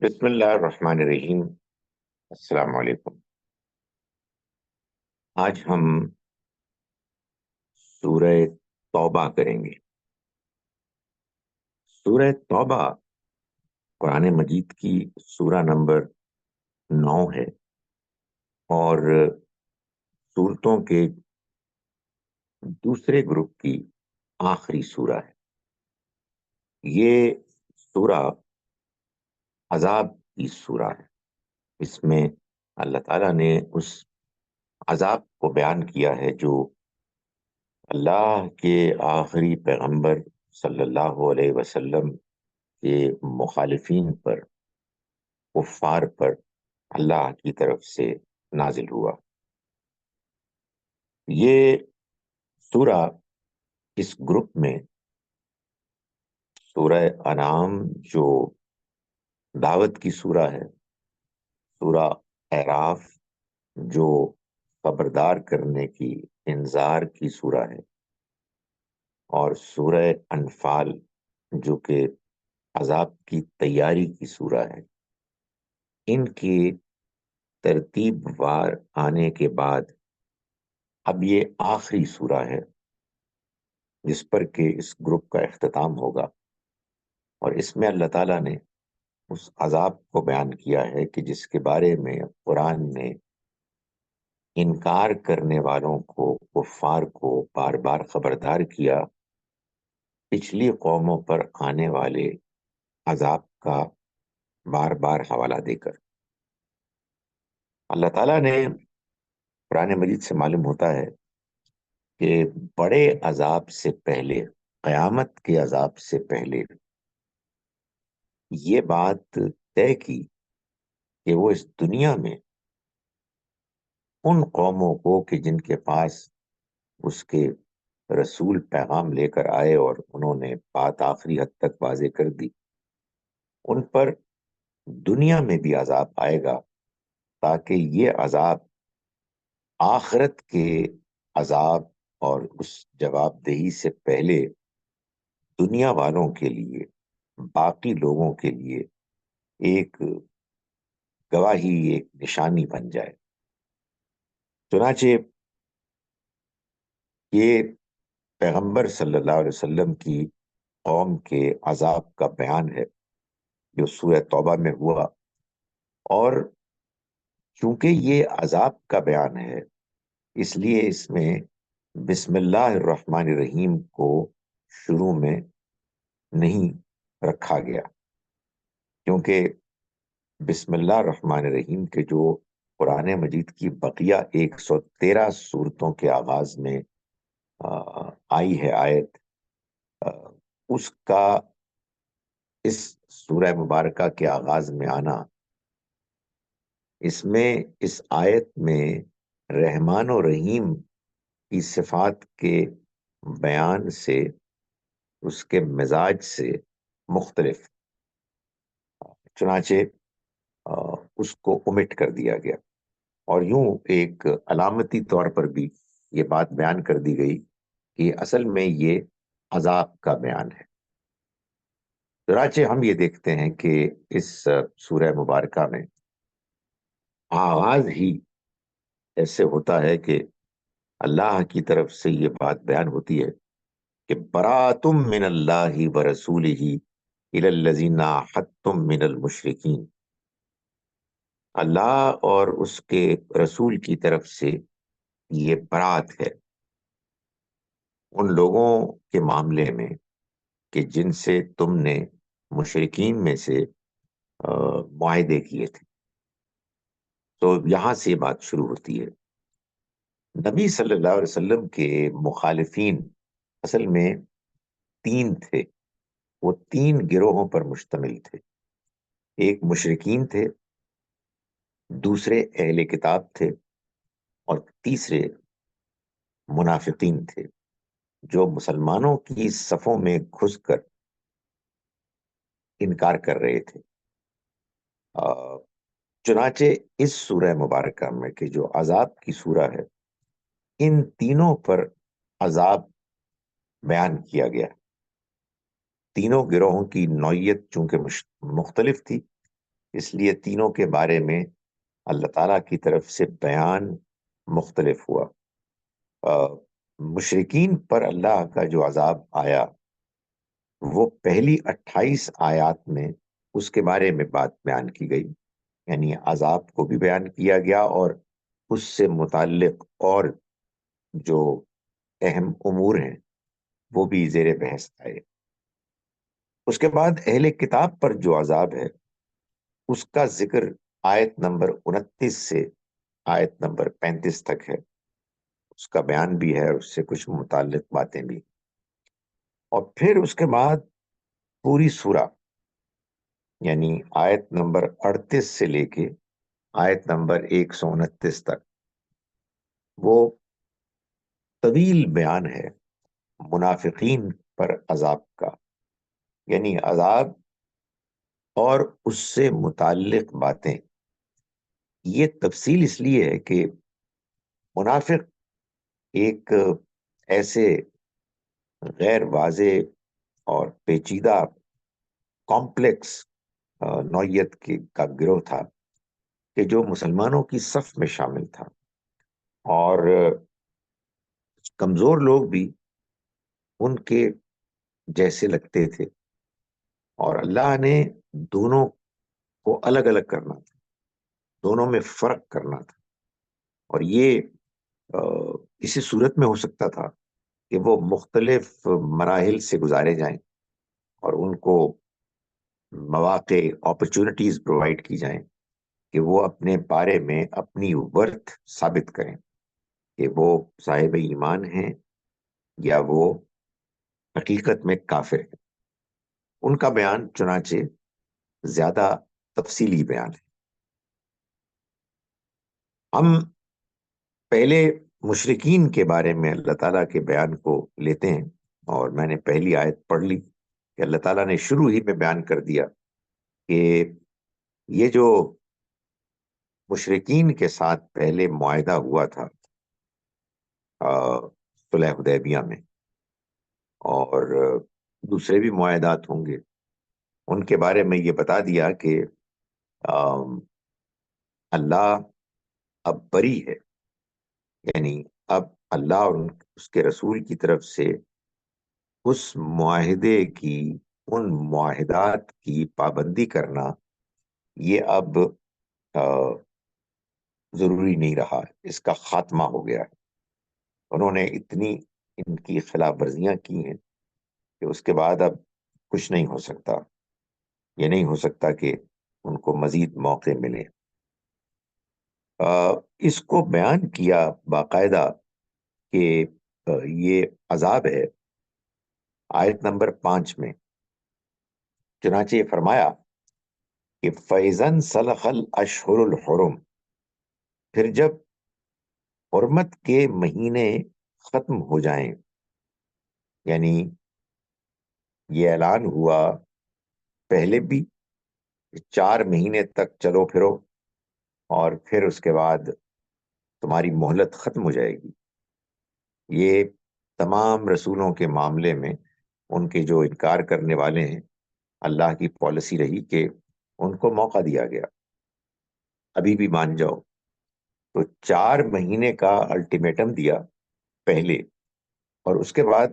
بسم اللہ الرحمن الرحیم۔ السلام علیکم۔ آج ہم سورہ توبہ کریں گے۔ سورہ توبہ قرآن مجید کی سورہ نمبر 9 ہے اور سورتوں کے دوسرے گروپ کی آخری سورہ ہے۔ یہ سورہ عذاب کی سورہ ہے۔ اس میں اللہ تعالیٰ نے اس عذاب کو بیان کیا ہے جو اللہ کے آخری پیغمبر صلی اللہ علیہ وسلم کے مخالفین پر، کفار پر اللہ کی طرف سے نازل ہوا۔ یہ سورہ اس گروپ میں سورہ انعام جو دعوت کی سورہ ہے، سورہ اعراف جو خبردار کرنے کی، انذار کی سورہ ہے، اور سورہ انفال جو کہ عذاب کی تیاری کی سورہ ہے، ان کی ترتیب وار آنے کے بعد اب یہ آخری سورہ ہے جس پر کہ اس گروپ کا اختتام ہوگا، اور اس میں اللہ تعالیٰ نے اس عذاب کو بیان کیا ہے کہ جس کے بارے میں قرآن نے انکار کرنے والوں کو، کفار کو بار بار خبردار کیا، پچھلی قوموں پر آنے والے عذاب کا بار بار حوالہ دے کر۔ اللہ تعالیٰ نے قرآن مجید سے معلوم ہوتا ہے کہ بڑے عذاب سے پہلے، قیامت کے عذاب سے پہلے، یہ بات طے کی کہ وہ اس دنیا میں ان قوموں کو کہ جن کے پاس اس کے رسول پیغام لے کر آئے اور انہوں نے بات آخری حد تک واضح کر دی، ان پر دنیا میں بھی عذاب آئے گا، تاکہ یہ عذاب آخرت کے عذاب اور اس جواب دہی سے پہلے دنیا والوں کے لیے، باقی لوگوں کے لیے ایک گواہی، ایک نشانی بن جائے۔ چنانچہ یہ پیغمبر صلی اللہ علیہ وسلم کی قوم کے عذاب کا بیان ہے جو سورہ توبہ میں ہوا، اور چونکہ یہ عذاب کا بیان ہے اس لیے اس میں بسم اللہ الرحمن الرحیم کو شروع میں نہیں رکھا گیا، کیونکہ بسم اللہ الرحمن الرحیم کے جو قرآن مجید کی بقیہ 113 سورتوں کے آغاز میں آئی ہے آیت، اس کا اس سورہ مبارکہ کے آغاز میں آنا، اس میں اس آیت میں رحمان و رحیم کی صفات کے بیان سے، اس کے مزاج سے مختلف، چنانچہ اس کو omit کر دیا گیا، اور یوں ایک علامتی طور پر بھی یہ بات بیان کر دی گئی کہ اصل میں یہ عذاب کا بیان ہے۔ چنانچہ ہم یہ دیکھتے ہیں کہ اس سورہ مبارکہ میں آغاز ہی ایسے ہوتا ہے کہ اللہ کی طرف سے یہ بات بیان ہوتی ہے کہ براتم من اللہ ورسولہ الی الذین عاہدتم من المشرکین، اللہ اور اس کے رسول کی طرف سے یہ برات ہے ان لوگوں کے معاملے میں کہ جن سے تم نے مشرکین میں سے معاہدے کیے تھے۔ تو یہاں سے یہ بات شروع ہوتی ہے۔ نبی صلی اللہ علیہ وسلم کے مخالفین اصل میں 3 تھے، وہ 3 گروہوں پر مشتمل تھے۔ ایک مشرکین تھے، دوسرے اہل کتاب تھے، اور تیسرے منافقین تھے جو مسلمانوں کی صفوں میں گھس کر انکار کر رہے تھے۔ چنانچہ اس سورہ مبارکہ میں کہ جو عذاب کی سورہ ہے، ان تینوں پر عذاب بیان کیا گیا۔ تینوں گروہوں کی نوعیت چونکہ مختلف تھی، اس لیے تینوں کے بارے میں اللہ تعالیٰ کی طرف سے بیان مختلف ہوا۔ مشرکین پر اللہ کا جو عذاب آیا وہ پہلی 28 آیات میں اس کے بارے میں بات بیان کی گئی، یعنی عذاب کو بھی بیان کیا گیا اور اس سے متعلق اور جو اہم امور ہیں وہ بھی زیر بحث آئے۔ اس کے بعد اہل کتاب پر جو عذاب ہے اس کا ذکر آیت نمبر 29 سے آیت نمبر 35 تک ہے، اس کا بیان بھی ہے اور اس سے کچھ متعلق باتیں بھی۔ اور پھر اس کے بعد پوری سورہ، یعنی آیت نمبر 38 سے لے کے آیت نمبر 129 تک وہ طویل بیان ہے منافقین پر عذاب کا، یعنی عذاب اور اس سے متعلق باتیں۔ یہ تفصیل اس لیے ہے کہ منافق ایک ایسے غیر واضح اور پیچیدہ کمپلیکس نوعیت کا گروہ تھا کہ جو مسلمانوں کی صف میں شامل تھا، اور کمزور لوگ بھی ان کے جیسے لگتے تھے، اور اللہ نے دونوں کو الگ الگ کرنا تھا، دونوں میں فرق کرنا تھا۔ اور یہ اسی صورت میں ہو سکتا تھا کہ وہ مختلف مراحل سے گزارے جائیں اور ان کو مواقع اپرچونٹیز پرووائڈ کی جائیں کہ وہ اپنے بارے میں اپنی ورتھ ثابت کریں کہ وہ صاحب ایمان ہیں یا وہ حقیقت میں کافر ہیں۔ ان کا بیان چنانچہ زیادہ تفصیلی بیان ہے۔ ہم پہلے مشرکین کے بارے میں اللہ تعالیٰ کے بیان کو لیتے ہیں، اور میں نے پہلی آیت پڑھ لی کہ اللہ تعالیٰ نے شروع ہی میں بیان کر دیا کہ یہ جو مشرکین کے ساتھ پہلے معاہدہ ہوا تھا صلح حدیبیہ میں، اور دوسرے بھی معاہدات ہوں گے، ان کے بارے میں یہ بتا دیا کہ اللہ اب بری ہے، یعنی اب اللہ اور اس کے رسول کی طرف سے اس معاہدے کی، ان معاہدات کی پابندی کرنا یہ اب ضروری نہیں رہا، اس کا خاتمہ ہو گیا ہے۔ انہوں نے اتنی ان کی خلاف ورزیاں کی ہیں کہ اس کے بعد اب کچھ نہیں ہو سکتا، یہ نہیں ہو سکتا کہ ان کو مزید موقع ملے۔ اس کو بیان کیا باقاعدہ کہ یہ عذاب ہے آیت نمبر 5 میں، چنانچہ یہ فرمایا کہ فَإِذَا انْسَلَخَ الْأَشْهُرُ الْحُرُمُ، پھر جب حرمت کے مہینے ختم ہو جائیں، یعنی یہ اعلان ہوا پہلے بھی 4 مہینے تک چلو پھرو اور پھر اس کے بعد تمہاری مہلت ختم ہو جائے گی۔ یہ تمام رسولوں کے معاملے میں ان کے جو انکار کرنے والے ہیں اللہ کی پالیسی رہی کہ ان کو موقع دیا گیا، ابھی بھی مان جاؤ۔ تو 4 مہینے کا الٹیمیٹم دیا پہلے، اور اس کے بعد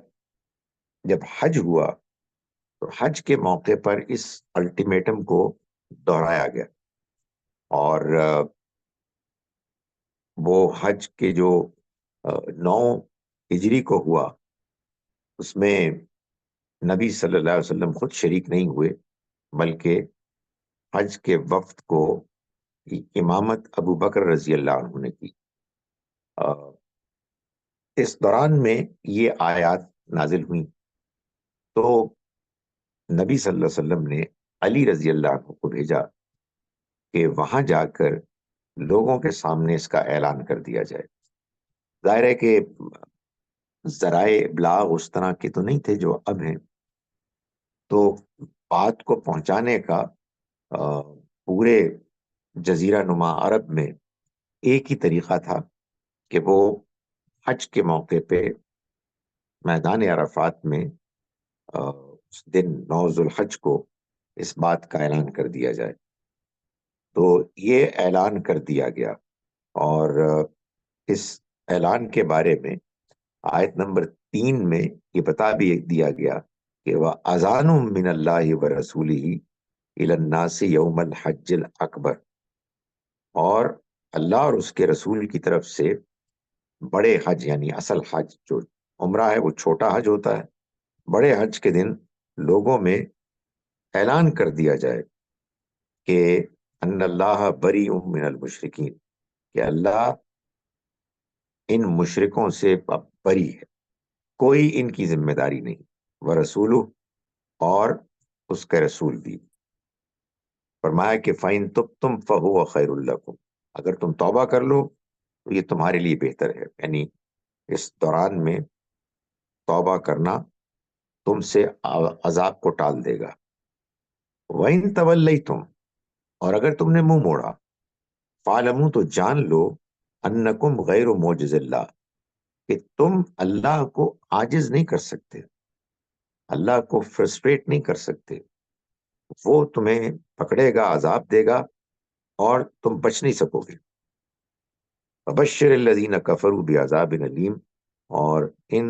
جب حج ہوا تو حج کے موقع پر اس الٹیمیٹم کو دہرایا گیا، اور وہ حج کے جو 9 ہجری کو ہوا اس میں نبی صلی اللہ علیہ وسلم خود شریک نہیں ہوئے، بلکہ حج کے وفد کو امامت ابو بکر رضی اللہ عنہ نے کی۔ اس دوران میں یہ آیات نازل ہوئیں، تو نبی صلی اللہ علیہ وسلم نے علی رضی اللہ عنہ کو بھیجا کہ وہاں جا کر لوگوں کے سامنے اس کا اعلان کر دیا جائے۔ ظاہر ہے کہ ذرائع ابلاغ اس طرح کے تو نہیں تھے جو اب ہیں، تو بات کو پہنچانے کا پورے جزیرہ نما عرب میں ایک ہی طریقہ تھا کہ وہ حج کے موقع پہ میدان عرفات میں اس دن 9 ذوالحج کو اس بات کا اعلان کر دیا جائے۔ تو یہ اعلان کر دیا گیا، اور اس اعلان کے بارے میں آیت نمبر 3 میں یہ بتا بھی دیا گیا کہ وہ اذان من اللہ و رسولہ الی الناس یوم الحج الاکبر، اور اللہ اور اس کے رسول کی طرف سے بڑے حج یعنی اصل حج جو عمرہ ہے وہ چھوٹا حج ہوتا ہے، بڑے حج کے دن لوگوں میں اعلان کر دیا جائے کہ ان اللہ بری من المشرکین، کہ اللہ ان مشرکوں سے بری ہے، کوئی ان کی ذمہ داری نہیں، وہ رسول اور اس کے رسول بھی۔ فرمایا کہ فَإِن تُبْتُمْ فَهُوَ خَيْرٌ لَكُمْ، اگر تم توبہ کر لو تو یہ تمہارے لیے بہتر ہے، یعنی اس دوران میں توبہ کرنا تم سے عذاب کو ٹال دے گا۔ وَإِن تَوَلَّيْتُمْ، اور اگر تم نے منہ موڑا، فَاعْلَمُوا، تو جان لو، أَنَّكُمْ غَيْرُ مُعْجِزِ اللَّهِ، کہ تم اللہ کو عاجز نہیں کر سکتے، اللہ کو فرسٹریٹ نہیں کر سکتے، وہ تمہیں پکڑے گا، عذاب دے گا، اور تم بچ نہیں سکو گے۔ فبشر الذین کفروا بعذاب علیم، اور ان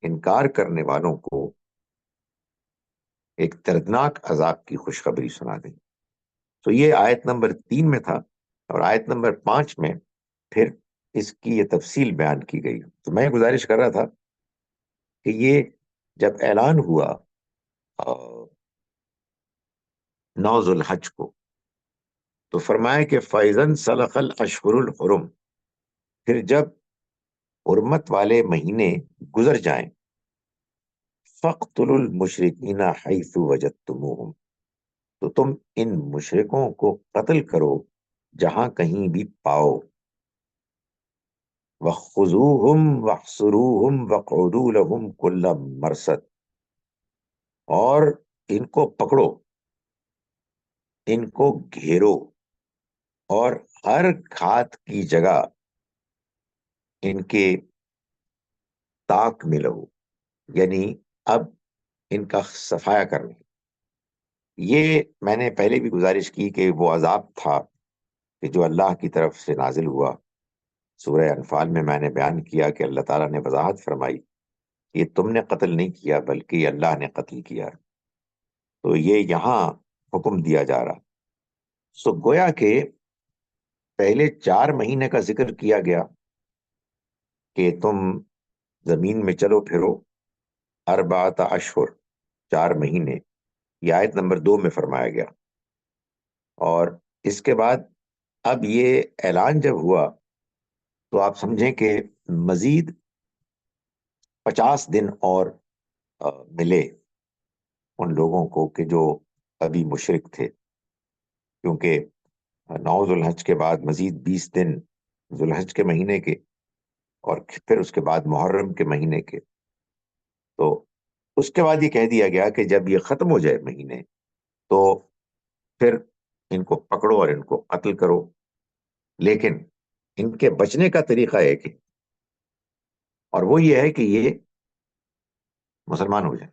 انکار کرنے والوں کو ایک دردناک عذاب کی خوشخبری سنا دیں۔ تو یہ آیت نمبر 3 میں تھا، اور آیت نمبر 5 میں پھر اس کی یہ تفصیل بیان کی گئی۔ تو میں گزارش کر رہا تھا کہ یہ جب اعلان ہوا 9 ذو الحج کو، تو فرمایا کہ فَإِذَا انْسَلَخَ الْأَشْهُرُ الْحُرُمُ، پھر جب حرمت والے مہینے گزر جائیں، فَاقْتُلُوا الْمُشْرِكِينَ حَيْثُ وَجَدتُّمُوهُمْ، تو تم ان مشرکوں کو قتل کرو جہاں کہیں بھی پاؤ، وَخُذُوهُمْ وَاحْصُرُوهُمْ وَاقْعُدُوا لَهُمْ كُلَّ مَرْصَدٍ، اور ان کو پکڑو، ان کو گھیرو، اور ہر گھات کی جگہ ان کے تاک میں لہو، یعنی اب ان کا صفایا کرنا۔ یہ میں نے پہلے بھی گزارش کی کہ وہ عذاب تھا کہ جو اللہ کی طرف سے نازل ہوا۔ سورہ انفال میں نے بیان کیا کہ اللہ تعالیٰ نے وضاحت فرمائی، یہ تم نے قتل نہیں کیا بلکہ یہ اللہ نے قتل کیا، تو یہ یہاں حکم دیا جا رہا۔ سو گویا کہ پہلے 4 مہینے کا ذکر کیا گیا کہ تم زمین میں چلو پھرو، 4 اشہر، 4 مہینے، یہ آیت نمبر 2 میں فرمایا گیا۔ اور اس کے بعد اب یہ اعلان جب ہوا تو آپ سمجھیں کہ مزید 50 دن اور ملے ان لوگوں کو کہ جو ابھی مشرک تھے، کیونکہ 9 ذوالحج کے بعد مزید 20 دن ذوالحج کے مہینے کے، اور پھر اس کے بعد محرم کے مہینے کے، تو اس کے بعد یہ کہہ دیا گیا کہ جب یہ ختم ہو جائے مہینے تو پھر ان کو پکڑو اور ان کو قتل کرو، لیکن ان کے بچنے کا طریقہ ایک ہے، اور وہ یہ ہے کہ یہ مسلمان ہو جائیں،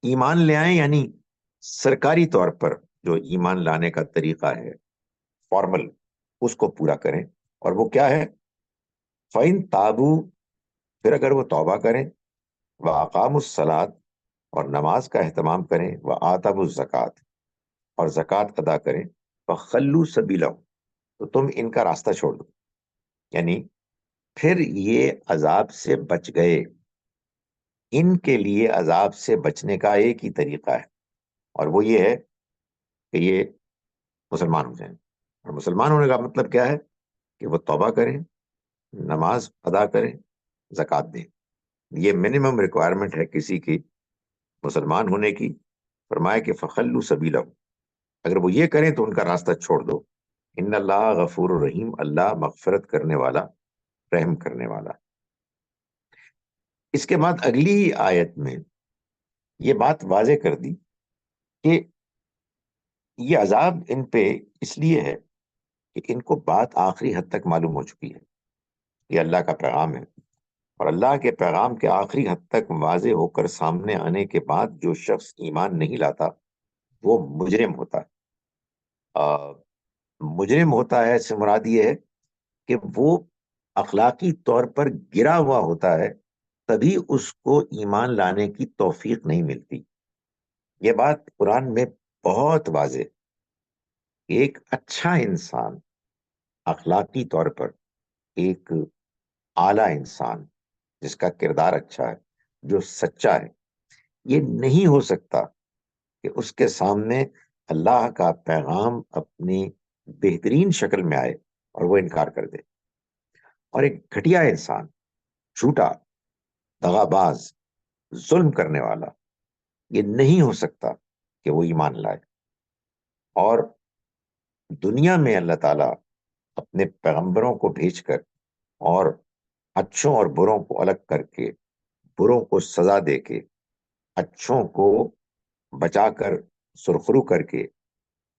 ایمان لے آئیں، یعنی سرکاری طور پر جو ایمان لانے کا طریقہ ہے فارمل، اس کو پورا کریں۔ اور وہ کیا ہے؟ فَإِن تابو، پھر اگر وہ توبہ کریں، وَأَقَامُوا الصَّلَاةَ، اور نماز کا اہتمام کریں، وَآتَوُا الزَّکَاةَ، اور زکوٰۃ ادا کریں، فَخَلُّوا سَبِیلَهُمْ، تو تم ان کا راستہ چھوڑ دو، یعنی پھر یہ عذاب سے بچ گئے۔ ان کے لیے عذاب سے بچنے کا ایک ہی طریقہ ہے، اور وہ یہ ہے کہ یہ مسلمان ہو جائیں۔ اور مسلمان ہونے کا مطلب کیا ہے؟ کہ وہ توبہ کریں، نماز ادا کریں، زکوٰۃ دیں۔ یہ منیمم ریکوائرمنٹ ہے کسی کی مسلمان ہونے کی۔ فرمایا کہ فخلو سبیلہم، اگر وہ یہ کریں تو ان کا راستہ چھوڑ دو۔ ان اللہ غفور الرحیم، اللہ مغفرت کرنے والا، رحم کرنے والا۔ اس کے بعد اگلی آیت میں یہ بات واضح کر دی کہ یہ عذاب ان پہ اس لیے ہے کہ ان کو بات آخری حد تک معلوم ہو چکی ہے، یہ اللہ کا پیغام ہے، اور اللہ کے پیغام کے آخری حد تک واضح ہو کر سامنے آنے کے بعد جو شخص ایمان نہیں لاتا وہ مجرم ہوتا ہے۔ مجرم ہوتا ہے سے مراد یہ ہے کہ وہ اخلاقی طور پر گرا ہوا ہوتا ہے، تبھی اس کو ایمان لانے کی توفیق نہیں ملتی۔ یہ بات قرآن میں بہت واضح۔ ایک اچھا انسان اخلاقی طور پر، ایک اعلیٰ انسان جس کا کردار اچھا ہے، جو سچا ہے، یہ نہیں ہو سکتا کہ اس کے سامنے اللہ کا پیغام اپنی بہترین شکل میں آئے اور وہ انکار کر دے۔ اور ایک گھٹیا انسان، جھوٹا، دغا باز، ظلم کرنے والا، یہ نہیں ہو سکتا کہ وہ ایمان لائے۔ اور دنیا میں اللہ تعالیٰ اپنے پیغمبروں کو بھیج کر اور اچھوں اور بروں کو الگ کر کے، بروں کو سزا دے کے، اچھوں کو بچا کر، سرخرو کر کے،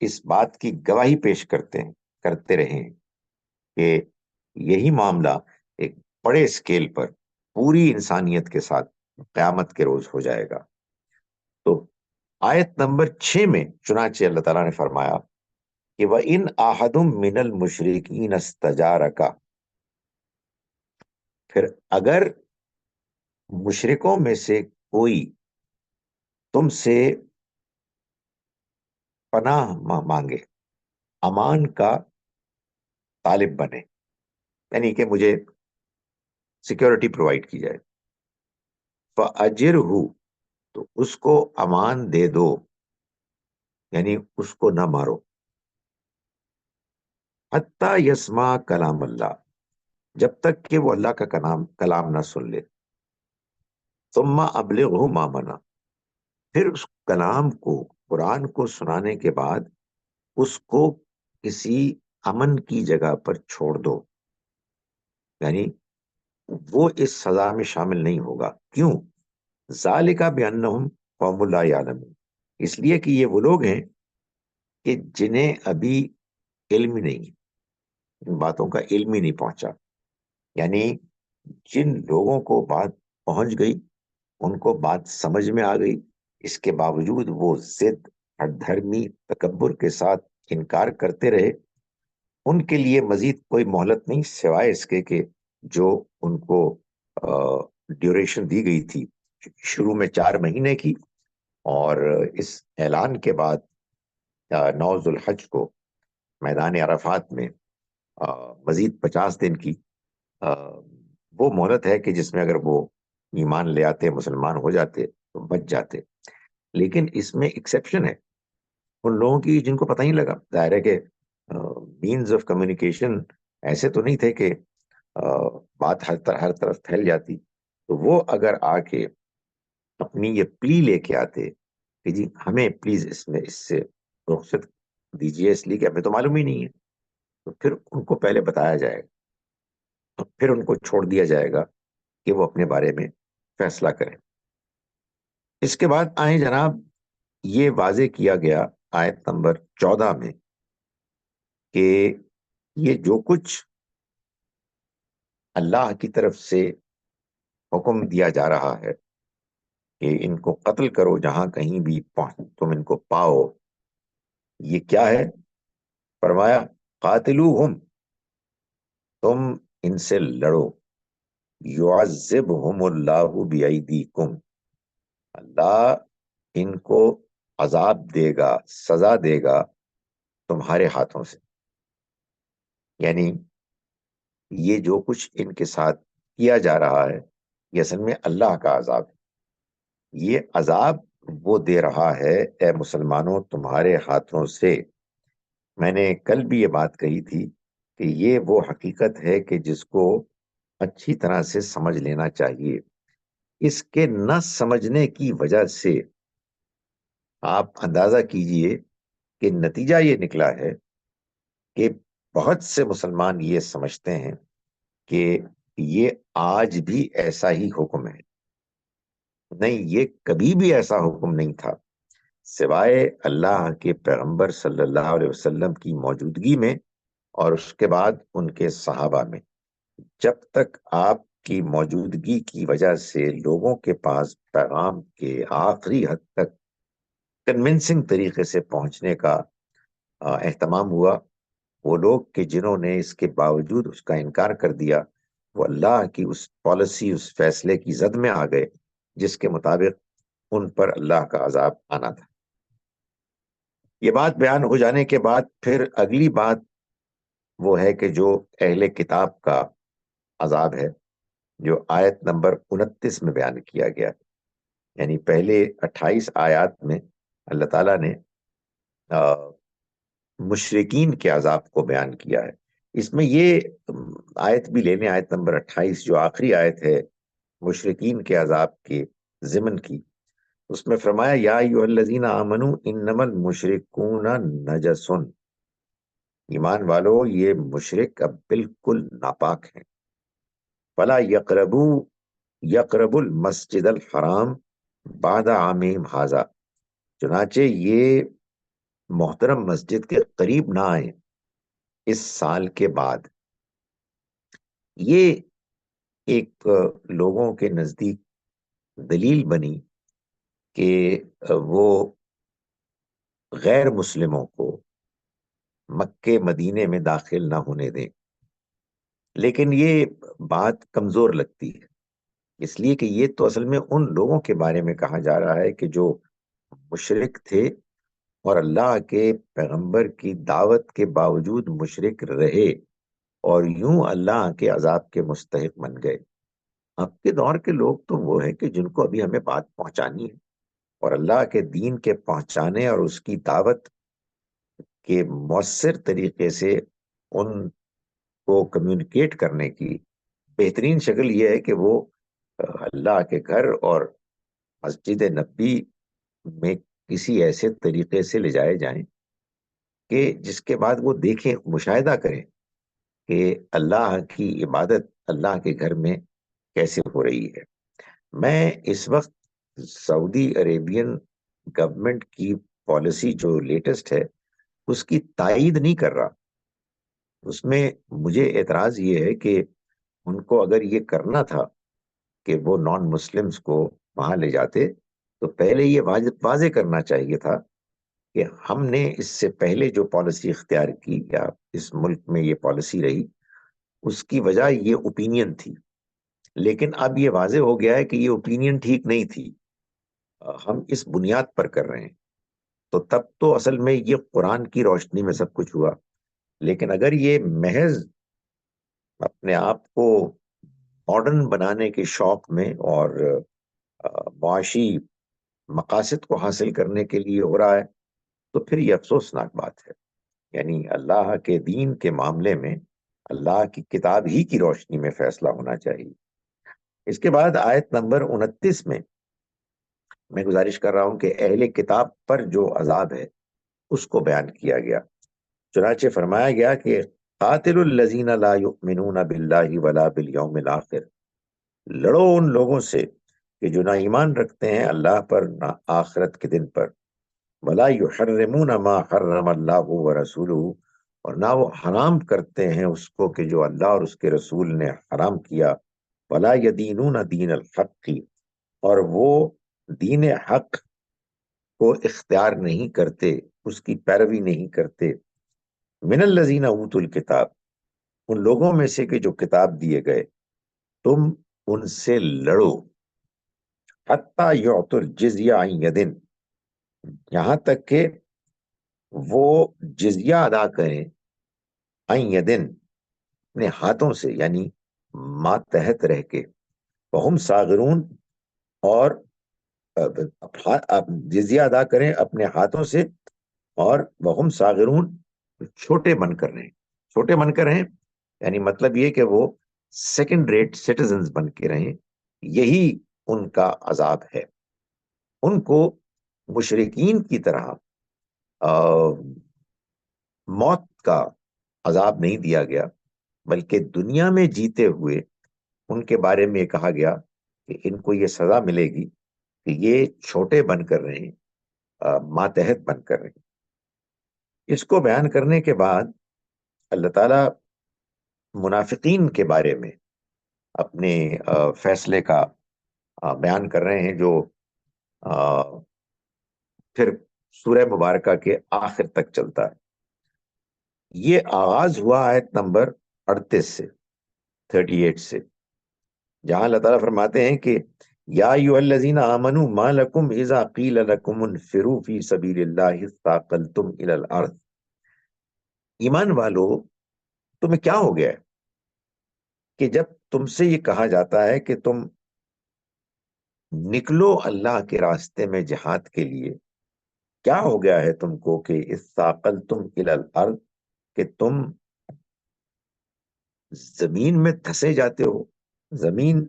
اس بات کی گواہی پیش کرتے رہے ہیں کہ یہی معاملہ ایک بڑے اسکیل پر پوری انسانیت کے ساتھ قیامت کے روز ہو جائے گا۔ تو آیت نمبر 6 میں چنانچہ اللہ تعالیٰ نے فرمایا کہ وَإِنْ أَحَدٌ مِّنَ الْمُشْرِكِينَ اسْتَجَارَكَ، پھر اگر مشرکوں میں سے کوئی تم سے پناہ مانگے، امان کا طالب بنے، یعنی کہ مجھے سیکیورٹی پرووائڈ کی جائے، فَأَجِرْهُ، تو اس کو امان دے دو، یعنی اس کو نہ مارو، حتیٰ یسمع کلام اللہ، جب تک کہ وہ اللہ کا کلام نہ سن لے، ثم ابلغہ مامنا، پھر اس کلام کو، قرآن کو سنانے کے بعد اس کو کسی امن کی جگہ پر چھوڑ دو، یعنی وہ اس سزا میں شامل نہیں ہوگا۔ کیوں؟ ذالک بانہم قوم لا یعلمون، اس لیے کہ یہ وہ لوگ ہیں کہ جنہیں ابھی علم ہی نہیں، ان باتوں کا علم ہی نہیں پہنچا، یعنی جن لوگوں کو بات پہنچ گئی، ان کو بات سمجھ میں آ گئی، اس کے باوجود وہ ضد اور دھرمی تکبر کے ساتھ انکار کرتے رہے، ان کے لیے مزید کوئی مہلت نہیں سوائے اس کے کہ جو ان کو ڈیوریشن دی گئی تھی شروع میں 4 مہینے کی، اور اس اعلان کے بعد 9 ذوالحج کو میدان عرفات میں مزید 50 دن کی وہ مہلت ہے کہ جس میں اگر وہ ایمان لے آتے، مسلمان ہو جاتے تو بچ جاتے۔ لیکن اس میں ایکسیپشن ہے ان لوگوں کی جن کو پتہ ہی لگا۔ ظاہر ہے کہ مینز آف کمیونیکیشن ایسے تو نہیں تھے کہ بات ہر طرف پھیل جاتی، تو وہ اگر آ کے اپنی یہ پلی لے کے آتے کہ جی ہمیں پلیز اس سے رخصت دیجیے، اس لیے کہ ہمیں تو معلوم ہی نہیں ہے، تو پھر ان کو پہلے بتایا جائے گا، پھر ان کو چھوڑ دیا جائے گا کہ وہ اپنے بارے میں فیصلہ کریں۔ اس کے بعد آئیں جناب، یہ واضح کیا گیا آیت نمبر 14 میں کہ یہ جو کچھ اللہ کی طرف سے حکم دیا جا رہا ہے کہ ان کو قتل کرو جہاں کہیں بھی تم ان کو پاؤ، یہ کیا ہے؟ فرمایا قاتلوہم، تم ان سے لڑو، یعذبہم اللہ بایدیکم، اللہ ان کو عذاب دے گا، سزا دے گا تمہارے ہاتھوں سے، یعنی یہ جو کچھ ان کے ساتھ کیا جا رہا ہے یہ اصل میں اللہ کا عذاب ہے، یہ عذاب وہ دے رہا ہے اے مسلمانوں تمہارے ہاتھوں سے۔ میں نے کل بھی یہ بات کہی تھی کہ یہ وہ حقیقت ہے کہ جس کو اچھی طرح سے سمجھ لینا چاہیے۔ اس کے نہ سمجھنے کی وجہ سے آپ اندازہ کیجئے کہ نتیجہ یہ نکلا ہے کہ بہت سے مسلمان یہ سمجھتے ہیں کہ یہ آج بھی ایسا ہی حکم ہے۔ نہیں، یہ کبھی بھی ایسا حکم نہیں تھا سوائے اللہ کے پیغمبر صلی اللہ علیہ وسلم کی موجودگی میں اور اس کے بعد ان کے صحابہ میں۔ جب تک آپ کی موجودگی کی وجہ سے لوگوں کے پاس پیغام کے آخری حد تک کنونسنگ طریقے سے پہنچنے کا اہتمام ہوا، وہ لوگ کہ جنہوں نے اس کے باوجود اس کا انکار کر دیا، وہ اللہ کی اس پالیسی، اس فیصلے کی زد میں آ گئے جس کے مطابق ان پر اللہ کا عذاب آنا تھا۔ یہ بات بیان ہو جانے کے بعد پھر اگلی بات وہ ہے کہ جو اہل کتاب کا عذاب ہے، جو آیت نمبر 29 میں بیان کیا گیا، یعنی پہلے 28 آیات میں اللہ تعالیٰ نے مشرکین کے عذاب کو بیان کیا ہے۔ اس میں یہ آیت بھی لے لیں، آیت نمبر 28 جو آخری آیت ہے مشرکین کے عذاب کے ضمن کی، اس میں فرمایا یا ایھا الذین آمنوا انما المشرکون نجس، ایمان والو یہ مشرک اب بالکل ناپاک ہیں، فلا یقربوا المسجد الحرام بعد عامہم ھذا، چنانچہ یہ محترم مسجد کے قریب نہ آئیں اس سال کے بعد۔ یہ ایک لوگوں کے نزدیک دلیل بنی کہ وہ غیر مسلموں کو مکے مدینے میں داخل نہ ہونے دیں، لیکن یہ بات کمزور لگتی ہے، اس لیے کہ یہ تو اصل میں ان لوگوں کے بارے میں کہا جا رہا ہے کہ جو مشرک تھے اور اللہ کے پیغمبر کی دعوت کے باوجود مشرک رہے اور یوں اللہ کے عذاب کے مستحق بن گئے۔ اب کے دور کے لوگ تو وہ ہیں کہ جن کو ابھی ہمیں بات پہنچانی ہے، اور اللہ کے دین کے پہنچانے اور اس کی دعوت کے مؤثر طریقے سے ان کو کمیونیکیٹ کرنے کی بہترین شکل یہ ہے کہ وہ اللہ کے گھر اور مسجد نبی میں کسی ایسے طریقے سے لے جائے جائیں کہ جس کے بعد وہ دیکھیں، مشاہدہ کریں کہ اللہ کی عبادت اللہ کے گھر میں کیسے ہو رہی ہے۔ میں اس وقت سعودی عربین گورنمنٹ کی پالیسی جو لیٹسٹ ہے اس کی تائید نہیں کر رہا، اس میں مجھے اعتراض یہ ہے کہ ان کو اگر یہ کرنا تھا کہ وہ نان مسلمز کو وہاں لے جاتے تو پہلے یہ واضح کرنا چاہیے تھا کہ ہم نے اس سے پہلے جو پالیسی اختیار کی یا اس ملک میں یہ پالیسی رہی اس کی وجہ یہ اوپینین تھی، لیکن اب یہ واضح ہو گیا ہے کہ یہ اوپینین ٹھیک نہیں تھی، ہم اس بنیاد پر کر رہے ہیں، تو تب تو اصل میں یہ قرآن کی روشنی میں سب کچھ ہوا۔ لیکن اگر یہ محض اپنے آپ کو ماڈرن بنانے کے شوق میں اور معاشی مقاصد کو حاصل کرنے کے لیے ہو رہا ہے تو پھر یہ افسوسناک بات ہے۔ یعنی اللہ کے دین کے معاملے میں اللہ کی کتاب ہی کی روشنی میں فیصلہ ہونا چاہیے۔ اس کے بعد آیت نمبر 29 میں گزارش کر رہا ہوں کہ اہل کتاب پر جو عذاب ہے اس کو بیان کیا گیا، چنانچہ فرمایا گیا کہ قاتل الذین لا یؤمنون باللہ ولا بالیوم الآخر، لڑو ان لوگوں سے کہ جو نہ ایمان رکھتے ہیں اللہ پر نہ آخرت کے دن پر، ولا یحرمون ما حرم اللہ ورسولہ، اور نہ وہ حرام کرتے ہیں اس کو کہ جو اللہ اور اس کے رسول نے حرام کیا، ولا یدینون دین الحق، اور وہ دین حق کو اختیار نہیں کرتے، اس کی پیروی نہیں کرتے، من الذین اوتوا الکتاب، ان لوگوں میں سے کہ جو کتاب دیے گئے، تم ان سے لڑو، حتی یعطوا الجزیہ عن ید، یہاں تک کہ وہ جزیہ ادا کریں، عن ید، اپنے ہاتھوں سے، یعنی ماتحت رہ کے، وہم صاغرون، اور جزیہ ادا کریں اپنے ہاتھوں سے، اور وہم صاغرون، چھوٹے بن کر رہیں، چھوٹے بن کر رہیں یعنی مطلب یہ کہ وہ سیکنڈ ریٹ سٹیزنز بن کے رہیں، یہی ان کا عذاب ہے۔ ان کو مشرکین کی طرح موت کا عذاب نہیں دیا گیا، بلکہ دنیا میں جیتے ہوئے ان کے بارے میں کہا گیا کہ ان کو یہ سزا ملے گی کہ یہ چھوٹے بن کر رہیں، ماتحت بن کر رہیں۔ اس کو بیان کرنے کے بعد اللہ تعالیٰ منافقین کے بارے میں اپنے فیصلے کا بیان کر رہے ہیں، جو پھر سورہ مبارکہ کے آخر تک چلتا ہے۔ یہ آغاز ہوا آیت نمبر 38 سے، 38 سے، جہاں اللہ تعالیٰ فرماتے ہیں کہ یا ایھا الذین آمنوا ما لکم اذا قیل لکم انفروا فی سبیل اللہ اثاقلتم الی الارض، ایمان والو تمہیں کیا ہو گیا ہے کہ جب تم سے یہ کہا جاتا ہے کہ تم نکلو اللہ کے راستے میں جہاد کے لیے، کیا ہو گیا ہے تم کو کہ اثاقلتم الی الارض، کہ تم زمین میں دھسے جاتے ہو، زمین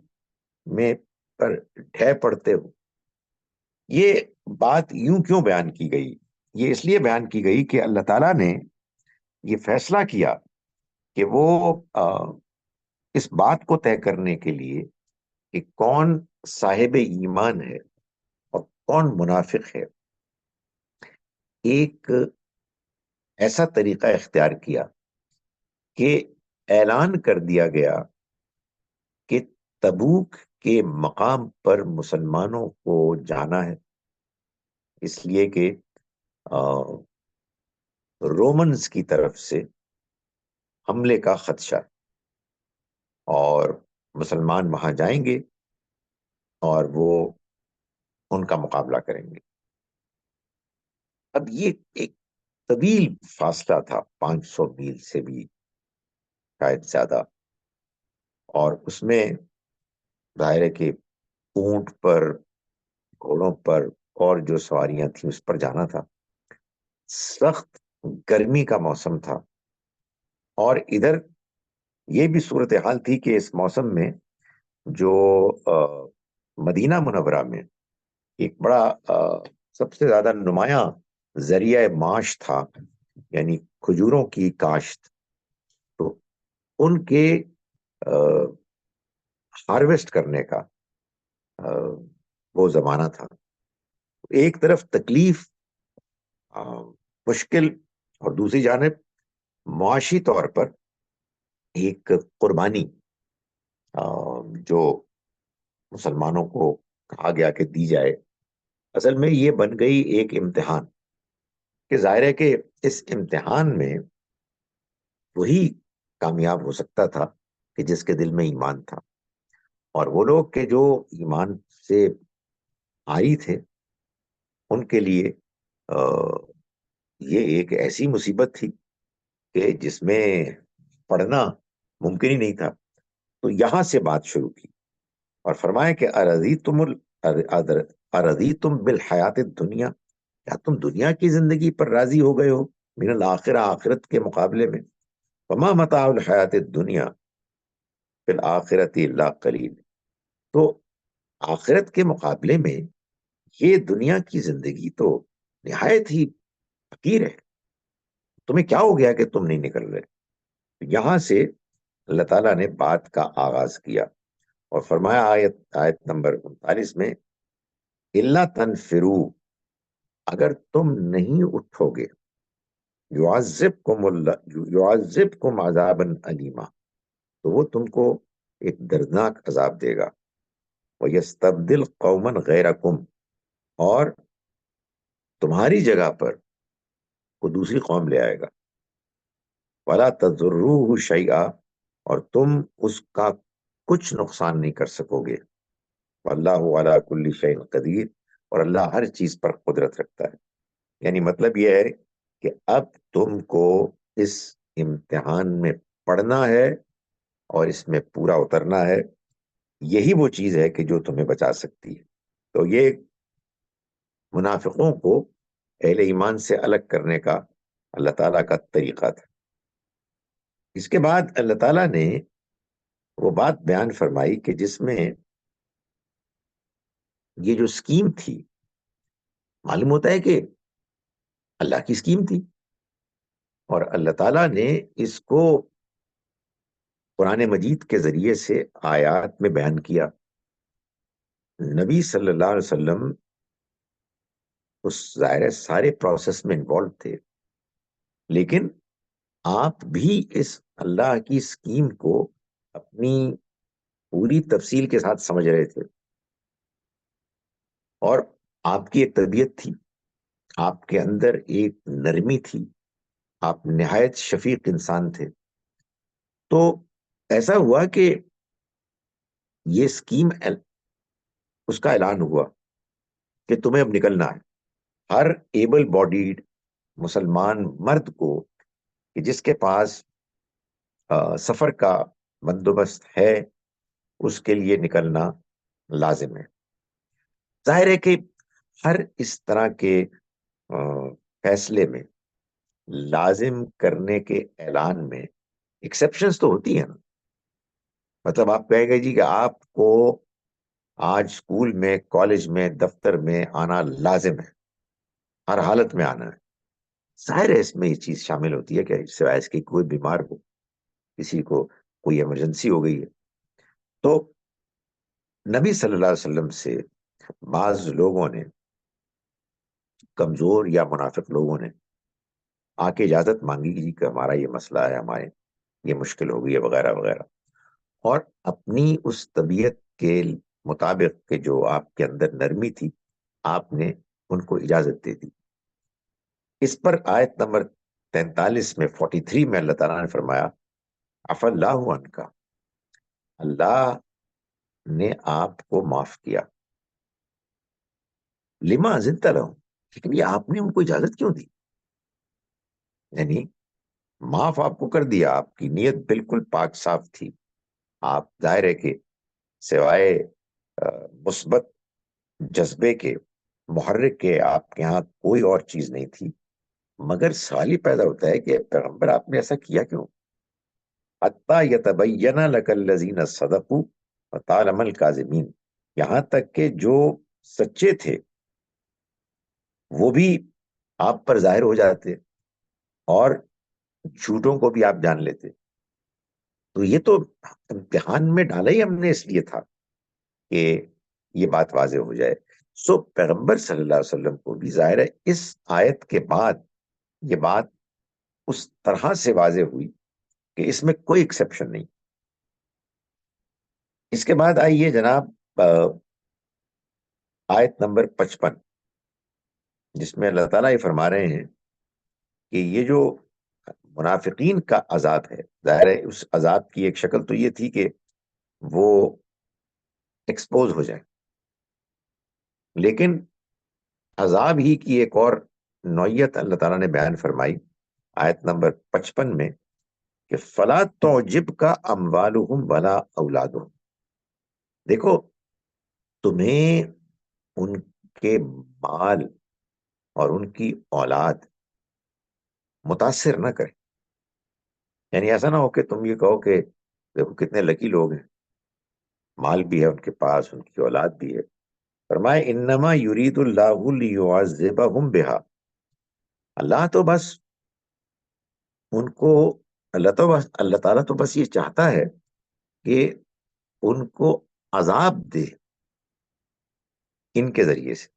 میں پر ڈھہ پڑتے ہو۔ یہ بات یوں کیوں بیان کی گئی؟ یہ اس لیے بیان کی گئی کہ اللہ تعالیٰ نے یہ فیصلہ کیا کہ وہ اس بات کو طے کرنے کے لیے کہ کون صاحب ایمان ہے اور کون منافق ہے، ایک ایسا طریقہ اختیار کیا کہ اعلان کر دیا گیا کہ تبوک کے مقام پر مسلمانوں کو جانا ہے، اس لیے کہ رومنز کی طرف سے حملے کا خدشہ، اور مسلمان وہاں جائیں گے اور وہ ان کا مقابلہ کریں گے۔ اب یہ ایک طویل فاصلہ تھا، 500 میل سے بھی شاید زیادہ، اور اس میں ظاہر ہے کہ اونٹ پر، گھوڑوں پر اور جو سواریاں تھیں اس پر جانا تھا۔ سخت گرمی کا موسم تھا، اور ادھر یہ بھی صورتحال تھی کہ اس موسم میں جو مدینہ منورہ میں ایک بڑا سب سے زیادہ نمایاں ذریعہ معاش تھا، یعنی کھجوروں کی کاشت، تو ان کے ہارویسٹ کرنے کا وہ زمانہ تھا۔ ایک طرف تکلیف، مشکل، اور دوسری جانب معاشی طور پر ایک قربانی جو مسلمانوں کو کہا گیا کہ دی جائے، اصل میں یہ بن گئی ایک امتحان، کہ ظاہر ہے کہ اس امتحان میں وہی کامیاب ہو سکتا تھا کہ جس کے دل میں ایمان تھا، اور وہ لوگ کہ جو ایمان سے عاری تھے ان کے لیے یہ ایک ایسی مصیبت تھی کہ جس میں پڑھنا ممکن ہی نہیں تھا۔ تو یہاں سے بات شروع کی اور فرمایا کہ ارضیتم بالحیات الدنیا، کیا تم دنیا کی زندگی پر راضی ہو گئے ہو، من الآخرہ، آخرت کے مقابلے میں، وما متاع الحیات الدنیا فی الآخرۃ الا قلیل، تو آخرت کے مقابلے میں یہ دنیا کی زندگی تو نہایت ہی حقیر ہے، تمہیں کیا ہو گیا کہ تم نہیں نکل رہے؟ یہاں سے اللہ تعالیٰ نے بات کا آغاز کیا اور فرمایا آیت نمبر 39 میں، الا تنفروا، اگر تم نہیں اٹھو گے، یعذبکم عذابا علیما، تو وہ تم کو ایک دردناک عذاب دے گا، وَيَسْتَبْدِلْ قَوْمًا غَيْرَكُمْ، اور تمہاری جگہ پر وہ دوسری قوم لے آئے گا، وَلَا تَضُرُّوهُ شَيْئًا، اور تم اس کا کچھ نقصان نہیں کر سکو گے، وَاللَّهُ عَلَى كُلِّ شَيْءٍ قَدِيرٌ، اور اللہ ہر چیز پر قدرت رکھتا ہے۔ یعنی مطلب یہ ہے کہ اب تم کو اس امتحان میں پڑھنا ہے اور اس میں پورا اترنا ہے، یہی وہ چیز ہے کہ جو تمہیں بچا سکتی ہے۔ تو یہ منافقوں کو اہل ایمان سے الگ کرنے کا اللہ تعالیٰ کا طریقہ تھا۔ اس کے بعد اللہ تعالیٰ نے وہ بات بیان فرمائی کہ جس میں یہ جو سکیم تھی، معلوم ہوتا ہے کہ اللہ کی سکیم تھی، اور اللہ تعالیٰ نے اس کو قرآن مجید کے ذریعے سے آیات میں بیان کیا۔ نبی صلی اللہ علیہ وسلم اس ظاہر سارے پروسیس میں انوالو تھے، لیکن آپ بھی اس اللہ کی سکیم کو اپنی پوری تفصیل کے ساتھ سمجھ رہے تھے، اور آپ کی ایک طبیعت تھی، آپ کے اندر ایک نرمی تھی، آپ نہایت شفیق انسان تھے. تو ایسا ہوا کہ یہ اسکیم اس کا اعلان ہوا کہ تمہیں اب نکلنا ہے. ہر ایبل باڈیڈ مسلمان مرد کو کہ جس کے پاس سفر کا بندوبست ہے اس کے لیے نکلنا لازم ہے. ظاہر ہے کہ ہر اس طرح کے فیصلے میں لازم کرنے کے اعلان میں ایکسیپشنز تو ہوتی ہیں نا. مطلب آپ کہیں گے جی کہ آپ کو آج اسکول میں، کالج میں، دفتر میں آنا لازم ہے، ہر حالت میں آنا ہے. ظاہر ہے اس میں یہ چیز شامل ہوتی ہے کہ سوائے اس کی کوئی بیمار ہو، کسی کو کوئی ایمرجنسی ہو گئی ہے. تو نبی صلی اللہ علیہ وسلم سے بعض لوگوں نے، کمزور یا منافق لوگوں نے آ کے اجازت مانگی کہ ہمارا یہ مسئلہ ہے، ہمارے یہ مشکل ہو گئی ہے وغیرہ وغیرہ، اور اپنی اس طبیعت کے مطابق کہ جو آپ کے اندر نرمی تھی آپ نے ان کو اجازت دے دی. اس پر آیت نمبر 43 میں 43 میں اللہ تعالیٰ نے فرمایا عفا اللہ عنک، اللہ نے آپ کو معاف کیا. لما اذنت لہم، لیکن یہ آپ نے ان کو اجازت کیوں دی؟ یعنی معاف آپ کو کر دیا، آپ کی نیت بالکل پاک صاف تھی. آپ ظاہر ہے کہ سوائے مثبت جذبے کے، محرک کے آپ کے ہاں کوئی اور چیز نہیں تھی. مگر سوال ہی پیدا ہوتا ہے کہ پیغمبر آپ نے ایسا کیا کیوں؟ حتی یتبین لک الذین صدقوا وتعلم الکاذبین، یہاں تک کہ جو سچے تھے وہ بھی آپ پر ظاہر ہو جاتے اور جھوٹوں کو بھی آپ جان لیتے. تو یہ تو امتحان میں ڈالا ہی ہم نے اس لیے تھا کہ یہ بات واضح ہو جائے. سو پیغمبر صلی اللہ علیہ وسلم کو بھی ظاہر ہے اس آیت کے بعد یہ بات اس طرح سے واضح ہوئی کہ اس میں کوئی ایکسیپشن نہیں. اس کے بعد آئیے جناب آیت نمبر 55، جس میں اللہ تعالیٰ یہ فرما رہے ہیں کہ یہ جو منافقین کا عذاب ہے، ظاہر ہے اس عذاب کی ایک شکل تو یہ تھی کہ وہ ایکسپوز ہو جائیں، لیکن عذاب ہی کی ایک اور نوعیت اللہ تعالیٰ نے بیان فرمائی آیت نمبر 55 میں کہ فَلَا تُعْجِبْكَ أَمْوَالُهُمْ وَلَا أَوْلَادُهُمْ. دیکھو تمہیں ان کے مال اور ان کی اولاد متاثر نہ کرے. یعنی ایسا نہ ہو کہ تم یہ کہو کہ دیکھو کتنے لکی لوگ ہیں، مال بھی ہے ان کے پاس، ان کی اولاد بھی ہے. فرمائے انما یرید اللہ لیعذبہم بہا، اللہ تو بس ان کو، اللہ تعالیٰ تو بس یہ چاہتا ہے کہ ان کو عذاب دے ان کے ذریعے سے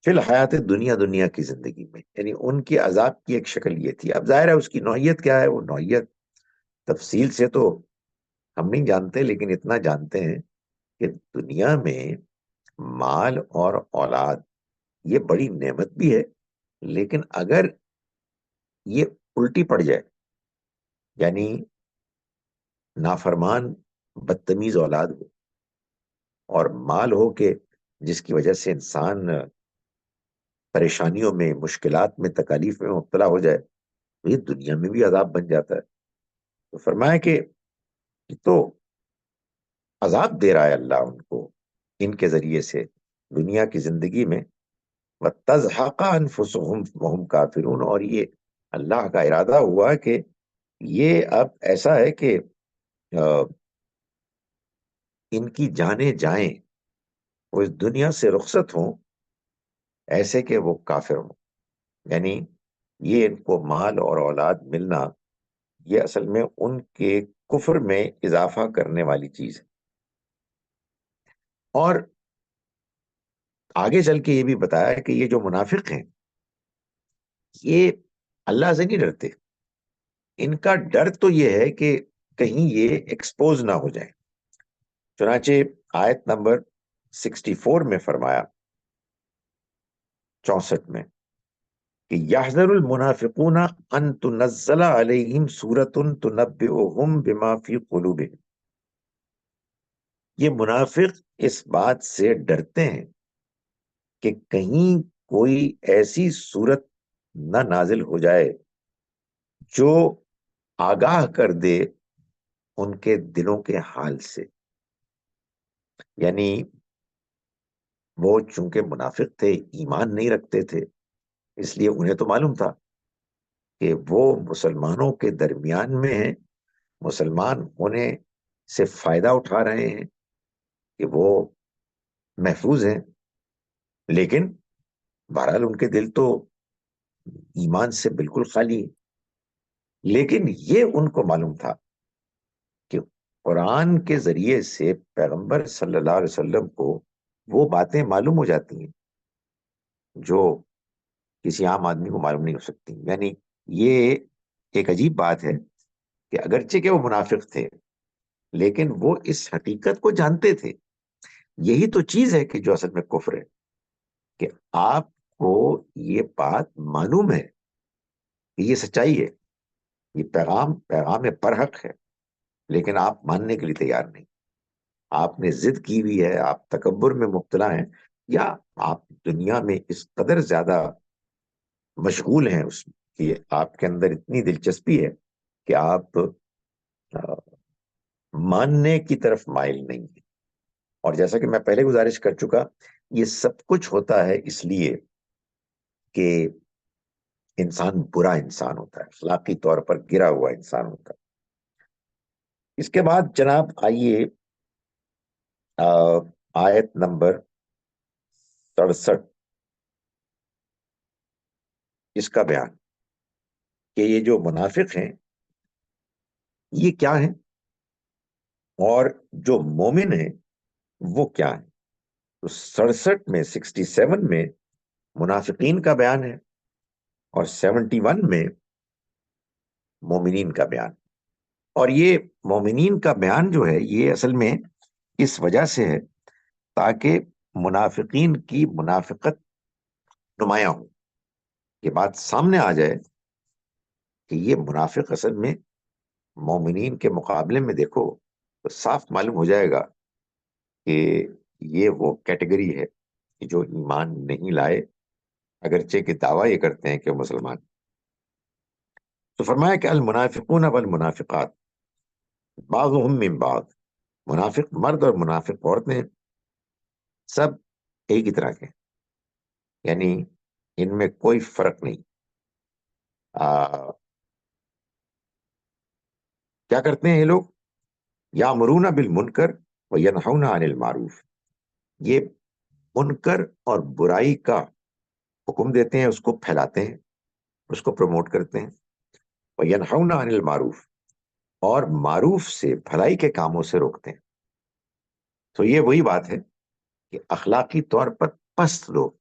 فی الحیات دنیا، دنیا کی زندگی میں. یعنی ان کی عذاب کی ایک شکل یہ تھی. اب ظاہر ہے اس کی نوعیت کیا ہے، وہ نوعیت تفصیل سے تو ہم نہیں جانتے، لیکن اتنا جانتے ہیں کہ دنیا میں مال اور اولاد یہ بڑی نعمت بھی ہے، لیکن اگر یہ الٹی پڑ جائے، یعنی نافرمان بدتمیز اولاد ہو اور مال ہو کہ جس کی وجہ سے انسان پریشانیوں میں، مشکلات میں، تکالیف میں مبتلا ہو جائے، تو یہ دنیا میں بھی عذاب بن جاتا ہے. تو فرمایا کہ یہ تو عذاب دے رہا ہے اللہ ان کو ان کے ذریعے سے دنیا کی زندگی میں. وَتَزْحَقَ أَنفُسُهُمْ وَهُمْ كَافِرُونَ، اور یہ اللہ کا ارادہ ہوا کہ یہ اب ایسا ہے کہ ان کی جانیں جائیں، وہ اس دنیا سے رخصت ہوں ایسے کہ وہ کافر ہوں. یعنی یہ ان کو مال اور اولاد ملنا یہ اصل میں ان کے کفر میں اضافہ کرنے والی چیز ہے. اور آگے چل کے یہ بھی بتایا کہ یہ جو منافق ہیں یہ اللہ سے نہیں ڈرتے، ان کا ڈر تو یہ ہے کہ کہیں یہ ایکسپوز نہ ہو جائیں. چنانچہ آیت نمبر 64 میں فرمایا، 64 میں، کہ یحذر المنافقون ان تنزل علیہم سورۃ تنبئہم بما فی قلوبہم، یہ منافق اس بات سے ڈرتے ہیں کہ کہیں کوئی ایسی صورت نہ نازل ہو جائے جو آگاہ کر دے ان کے دلوں کے حال سے. یعنی وہ چونکہ منافق تھے، ایمان نہیں رکھتے تھے، اس لیے انہیں تو معلوم تھا کہ وہ مسلمانوں کے درمیان میں ہیں، مسلمان ہونے سے فائدہ اٹھا رہے ہیں، کہ وہ محفوظ ہیں. لیکن بہرحال ان کے دل تو ایمان سے بالکل خالی ہے. لیکن یہ ان کو معلوم تھا کہ قرآن کے ذریعے سے پیغمبر صلی اللہ علیہ وسلم کو وہ باتیں معلوم ہو جاتی ہیں جو کسی عام آدمی کو معلوم نہیں ہو سکتی. یعنی یہ ایک عجیب بات ہے کہ اگرچہ کہ وہ منافق تھے لیکن وہ اس حقیقت کو جانتے تھے. یہی تو چیز ہے کہ جو اصل میں کفر ہے، کہ آپ کو یہ بات معلوم ہے کہ یہ سچائی ہے، یہ پیغام برحق ہے، لیکن آپ ماننے کے لیے تیار نہیں. آپ نے ضد کی ہوئی ہے، آپ تکبر میں مبتلا ہیں، یا آپ دنیا میں اس قدر زیادہ مشغول ہیں اس کی، آپ کے اندر اتنی دلچسپی ہے کہ آپ ماننے کی طرف مائل نہیں ہیں. اور جیسا کہ میں پہلے گزارش کر چکا، یہ سب کچھ ہوتا ہے اس لیے کہ انسان برا انسان ہوتا ہے، اخلاقی طور پر گرا ہوا انسان ہوتا ہے. اس کے بعد جناب آئیے آیت نمبر 67 اس کا بیان، کہ یہ جو منافق ہیں یہ کیا ہیں اور جو مومن ہیں وہ کیا ہیں. تو 67 میں 67 میں منافقین کا بیان ہے اور 71 میں مومنین کا بیان. اور یہ مومنین کا بیان جو ہے یہ اصل میں اس وجہ سے ہے تاکہ منافقین کی منافقت نمایاں ہو، یہ بات سامنے آ جائے کہ یہ منافق اصل میں مومنین کے مقابلے میں دیکھو تو صاف معلوم ہو جائے گا کہ یہ وہ کیٹیگری ہے کہ جو ایمان نہیں لائے اگرچہ کہ دعویٰ یہ کرتے ہیں کہ وہ مسلمان. تو فرمایا کہ المنافقون والمنافقات بعضهم من بعض، منافق مرد اور منافق عورتیں سب ایک ہی طرح کے، یعنی ان میں کوئی فرق نہیں. کیا کرتے ہیں یہ لوگ؟ یامرون بالمنکر وینہون عن المعروف، یہ منکر اور برائی کا حکم دیتے ہیں، اس کو پھیلاتے ہیں، اس کو پروموٹ کرتے ہیں. وینہون عن المعروف، اور معروف سے بھلائی کے کاموں سے روکتے ہیں. تو یہ وہی بات ہے کہ اخلاقی طور پر پست لوگ،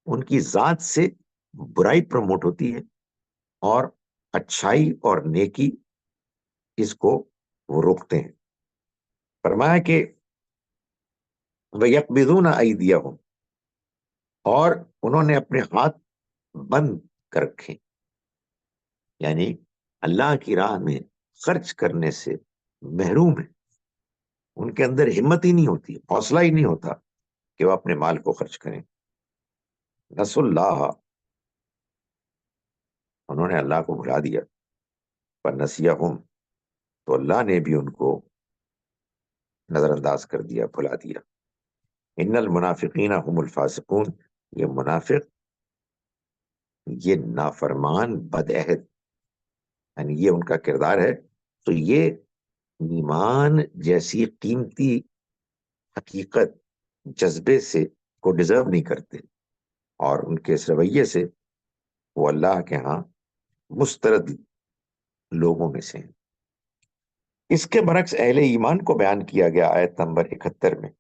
ان کی ذات سے برائی پروموٹ ہوتی ہے اور اچھائی اور نیکی اس کو وہ روکتے ہیں. فرمایا کہ وَيَقْبِضُونَ أَيْدِيَهُمْ، اور انہوں نے اپنے ہاتھ بند کر رکھے، یعنی اللہ کی راہ میں خرچ کرنے سے محروم ہیں. ان کے اندر ہمت ہی نہیں ہوتی، حوصلہ ہی نہیں ہوتا کہ وہ اپنے مال کو خرچ کریں. نسوا اللہ، انہوں نے اللہ کو بھلا دیا. فنسیہم، تو اللہ نے بھی ان کو نظر انداز کر دیا، بھلا دیا. ان المنافقین هم الفاسقون، یہ منافق یہ نافرمان بدعہد، یعنی یہ ان کا کردار ہے. تو یہ ایمان جیسی قیمتی حقیقت جذبے سے کو ڈیزرو نہیں کرتے، اور ان کے اس رویے سے وہ اللہ کے ہاں مسترد لوگوں میں سے ہیں. اس کے برعکس اہل ایمان کو بیان کیا گیا آیت نمبر 71 میں،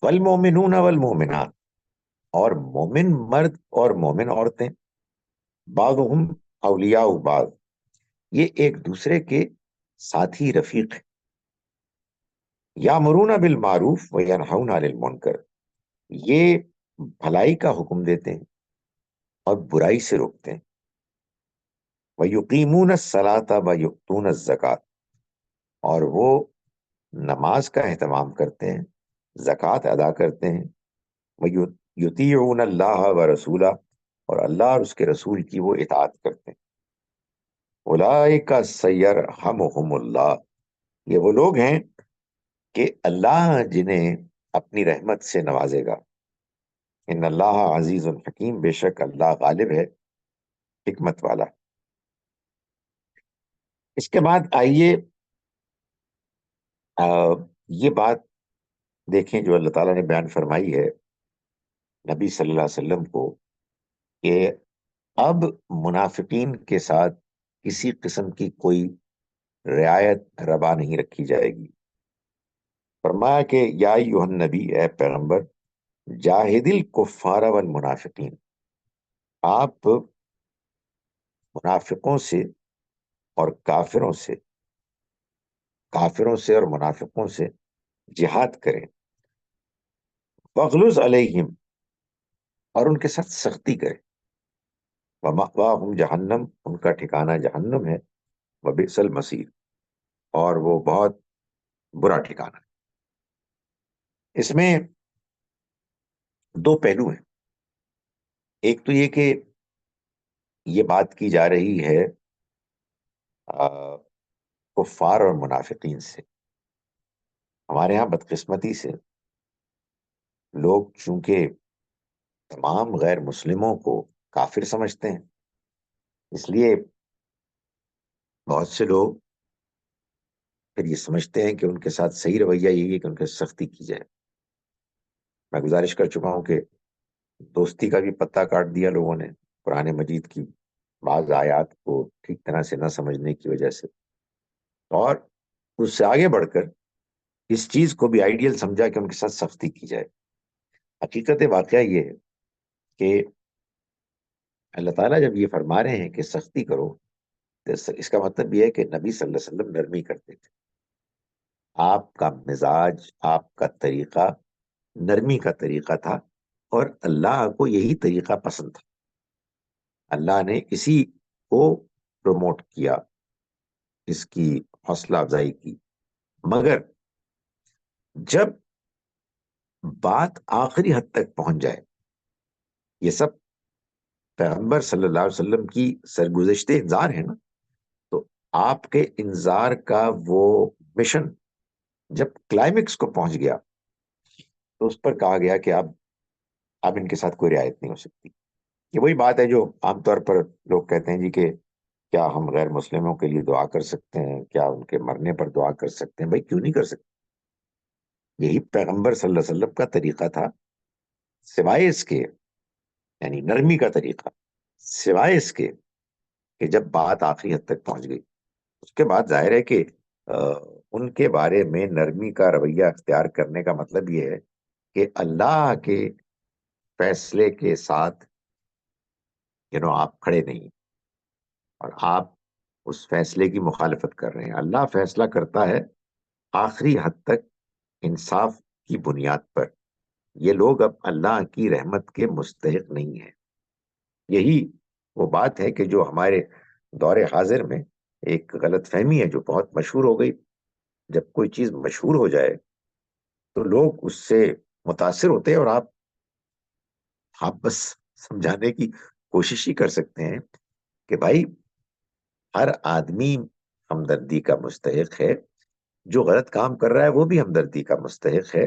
والمومنون والمومنات، اور مومن مرد اور مومن عورتیں بعضهم اولیاء بعض، یہ ایک دوسرے کے ساتھی رفیق ہیں. یامرون بالمعروف وینہون عن المنکر، یہ بھلائی کا حکم دیتے ہیں اور برائی سے روکتے ہیں. وَيُقِيمُونَ الصَّلَاةَ وَيُؤْتُونَ الزَّكَاةَ، اور وہ نماز کا اہتمام کرتے ہیں، زکوٰۃ ادا کرتے ہیں. وَيُطِيعُونَ اللَّهَ وَرَسُولَهُ، اور اللہ اور اس کے رسول کی وہ اطاعت کرتے ہیں. أُولَٰئِكَ سَيَرْحَمُهُمُ اللَّهُ، یہ وہ لوگ ہیں کہ اللہ جنہیں اپنی رحمت سے نوازے گا. ان اللہ عزیز الحکیم، بے شک اللہ غالب ہے، حکمت والا. اس کے بعد آئیے یہ بات دیکھیں جو اللہ تعالیٰ نے بیان فرمائی ہے نبی صلی اللہ علیہ وسلم کو، کہ اب منافقین کے ساتھ کسی قسم کی کوئی رعایت روا نہیں رکھی جائے گی. فرمایا کہ یا ایھا النبی، اے پیغمبر، جاہد الکفار والمنافقین، آپ منافقوں سے اور کافروں سے اور منافقوں سے جہاد کریں. وغلظ علیہم، اور ان کے ساتھ سختی کریں. ومأواہم جہنم، ان کا ٹھکانہ جہنم ہے. وبئس المصیر، اور وہ بہت برا ٹھکانہ ہے. اس میں دو پہلو ہیں. ایک تو یہ کہ یہ بات کی جا رہی ہے کفار اور منافقین سے. ہمارے ہاں بدقسمتی سے لوگ چونکہ تمام غیر مسلموں کو کافر سمجھتے ہیں، اس لیے بہت سے لوگ پھر یہ سمجھتے ہیں کہ ان کے ساتھ صحیح رویہ یہی ہے کہ ان کے سختی کی جائے. میں گزارش کر چکا ہوں کہ دوستی کا بھی پتہ کاٹ دیا لوگوں نے قرآن مجید کی بعض آیات کو ٹھیک طرح سے نہ سمجھنے کی وجہ سے، اور اس سے آگے بڑھ کر اس چیز کو بھی آئیڈیل سمجھا کہ ان کے ساتھ سختی کی جائے. حقیقت واقعہ یہ ہے کہ اللہ تعالیٰ جب یہ فرما رہے ہیں کہ سختی کرو، تو اس کا مطلب یہ ہے کہ نبی صلی اللہ علیہ وسلم نرمی کرتے تھے. آپ کا مزاج، آپ کا طریقہ نرمی کا طریقہ تھا، اور اللہ کو یہی طریقہ پسند تھا. اللہ نے اسی کو پروموٹ کیا، اس کی حوصلہ افزائی کی. مگر جب بات آخری حد تک پہنچ جائے، یہ سب پیغمبر صلی اللہ علیہ وسلم کی سرگزشتے انذار ہے نا، تو آپ کے انذار کا وہ مشن جب کلائمیکس کو پہنچ گیا تو اس پر کہا گیا کہ اب ان کے ساتھ کوئی رعایت نہیں ہو سکتی. یہ وہی بات ہے جو عام طور پر لوگ کہتے ہیں جی کہ کیا ہم غیر مسلموں کے لیے دعا کر سکتے ہیں، کیا ان کے مرنے پر دعا کر سکتے ہیں؟ بھائی کیوں نہیں کر سکتے؟ یہی پیغمبر صلی اللہ علیہ وسلم کا طریقہ تھا، سوائے اس کے، یعنی نرمی کا طریقہ، سوائے اس کے کہ جب بات آخری حد تک پہنچ گئی اس کے بعد ظاہر ہے کہ ان کے بارے میں نرمی کا رویہ اختیار کرنے کا مطلب یہ ہے کہ اللہ کے فیصلے کے ساتھ آپ کھڑے نہیں، اور آپ اس فیصلے کی مخالفت کر رہے ہیں. اللہ فیصلہ کرتا ہے آخری حد تک انصاف کی بنیاد پر. یہ لوگ اب اللہ کی رحمت کے مستحق نہیں ہیں. یہی وہ بات ہے کہ جو ہمارے دور حاضر میں ایک غلط فہمی ہے جو بہت مشہور ہو گئی. جب کوئی چیز مشہور ہو جائے تو لوگ اس سے متاثر ہوتے ہیں، اور آپ بس سمجھانے کی کوشش ہی کر سکتے ہیں کہ بھائی ہر آدمی ہمدردی کا مستحق ہے، جو غلط کام کر رہا ہے وہ بھی ہمدردی کا مستحق ہے،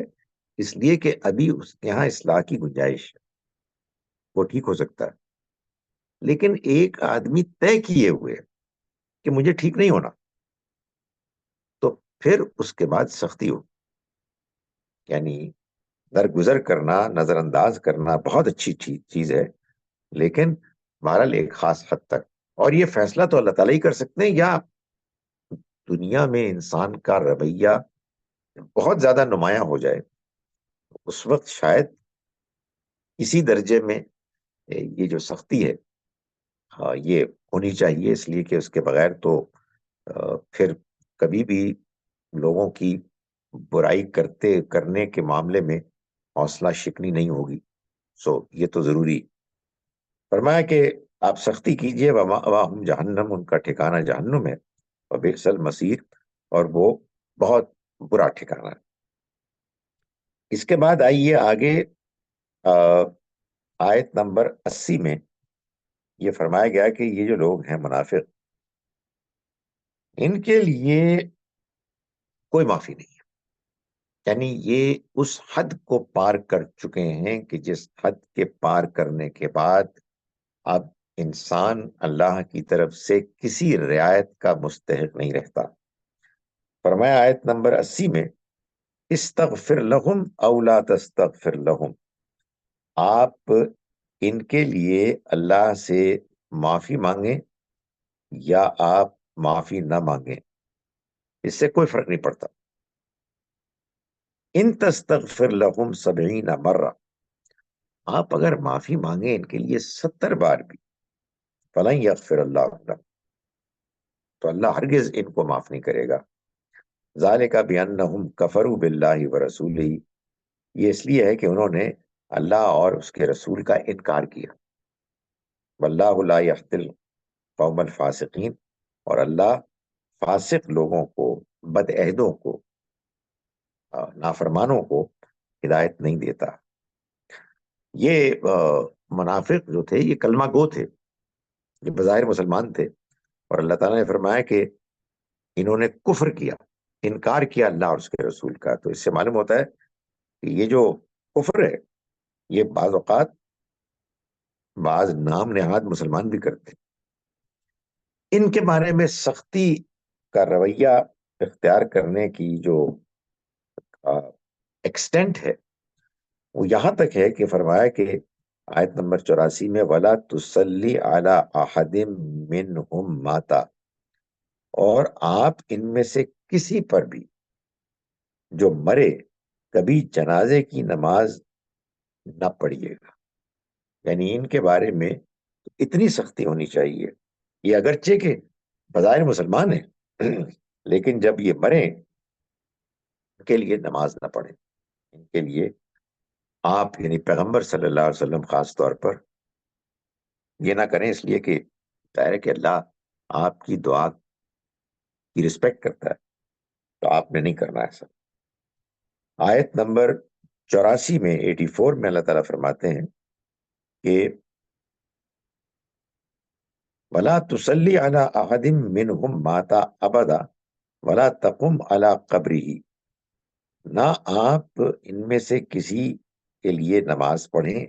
اس لیے کہ ابھی اس کے یہاں اصلاح کی گنجائش ہے، وہ ٹھیک ہو سکتا ہے. لیکن ایک آدمی طے کیے ہوئے کہ مجھے ٹھیک نہیں ہونا، تو پھر اس کے بعد سختی ہو، یعنی درگزر کرنا، نظر انداز کرنا بہت اچھی چیز ہے، لیکن بہرحال ایک خاص حد تک. اور یہ فیصلہ تو اللہ تعالیٰ ہی کر سکتے ہیں، یا دنیا میں انسان کا رویہ بہت زیادہ نمایاں ہو جائے اس وقت شاید اسی درجے میں یہ جو سختی ہے یہ ہونی چاہیے، اس لیے کہ اس کے بغیر تو پھر کبھی بھی لوگوں کی برائی کرنے کے معاملے میں حوصلہ شکنی نہیں ہوگی. یہ تو ضروری فرمایا کہ آپ سختی کیجئے، وَمَأْوَاهُمْ جہنم، ان کا ٹھکانہ جہنم ہے، وَبِئْسَ الْمَصِيرُ، اور وہ بہت برا ٹھکانہ ہے۔ اس کے بعد آئیے آگے، آیت نمبر 80 میں یہ فرمایا گیا کہ یہ جو لوگ ہیں منافق، ان کے لیے کوئی معافی نہیں ہے، یعنی یہ اس حد کو پار کر چکے ہیں کہ جس حد کے پار کرنے کے بعد اب انسان اللہ کی طرف سے کسی رعایت کا مستحق نہیں رہتا۔ فرمایا آیت نمبر 80 میں، استغفر لہم او لا تستغفر لہم، آپ ان کے لیے اللہ سے معافی مانگیں یا آپ معافی نہ مانگیں، اس سے کوئی فرق نہیں پڑتا۔ ان تستغفر لہم 70 مرہ، آپ اگر معافی مانگیں ان کے لیے 70 بار بھی، فلن یغفر اللہ لہم، تو اللہ ہرگز ان کو معاف نہیں کرے گا۔ ذالک بانہم کفروا باللہ ورسولہ، یہ اس لیے ہے کہ انہوں نے اللہ اور اس کے رسول کا انکار کیا۔ واللہ لا یہدی القوم الفاسقین، اور اللہ فاسق لوگوں کو، بدعہدوں کو، نافرمانوں کو ہدایت نہیں دیتا۔ یہ منافق جو تھے یہ کلمہ گو تھے، یہ بظاہر مسلمان تھے، اور اللہ تعالیٰ نے فرمایا کہ انہوں نے کفر کیا، انکار کیا اللہ اور اس کے رسول کا۔ تو اس سے معلوم ہوتا ہے کہ یہ جو کفر ہے یہ بعض اوقات بعض نام نہاد مسلمان بھی کرتے ہیں۔ ان کے بارے میں سختی کا رویہ اختیار کرنے کی جو ایکسٹینٹ ہے وہ یہاں تک ہے کہ فرمایا کہ آیت نمبر 84 میں، وَلَا تُصَلِّ عَلَىٰ أَحَدٍ مِّنْهُمْ مَاتَ، اور آپ ان میں سے کسی پر بھی جو مرے کبھی جنازے کی نماز نہ پڑھیے گا، یعنی ان کے بارے میں اتنی سختی ہونی چاہیے۔ یہ اگرچہ کہ بظاہر مسلمان ہیں لیکن جب یہ مریں ان کے لیے نماز نہ پڑھیں، ان کے لیے آپ یعنی پیغمبر صلی اللہ علیہ وسلم خاص طور پر یہ نہ کریں، اس لیے کہ ظاہر ہے کہ اللہ آپ کی دعا کی رسپیکٹ کرتا ہے، تو آپ نے نہیں کرنا ایسا۔ آیت نمبر 84 میں 84 میں اللہ تعالیٰ فرماتے ہیں کہ وَلَا تُصَلِّ عَلَىٰ أَحَدٍ مِّنْهُمْ مَاتَ أَبَدًا وَلَا تَقُمْ عَلَىٰ قَبْرِهِ، نہ آپ ان میں سے کسی کے لیے نماز پڑھیں،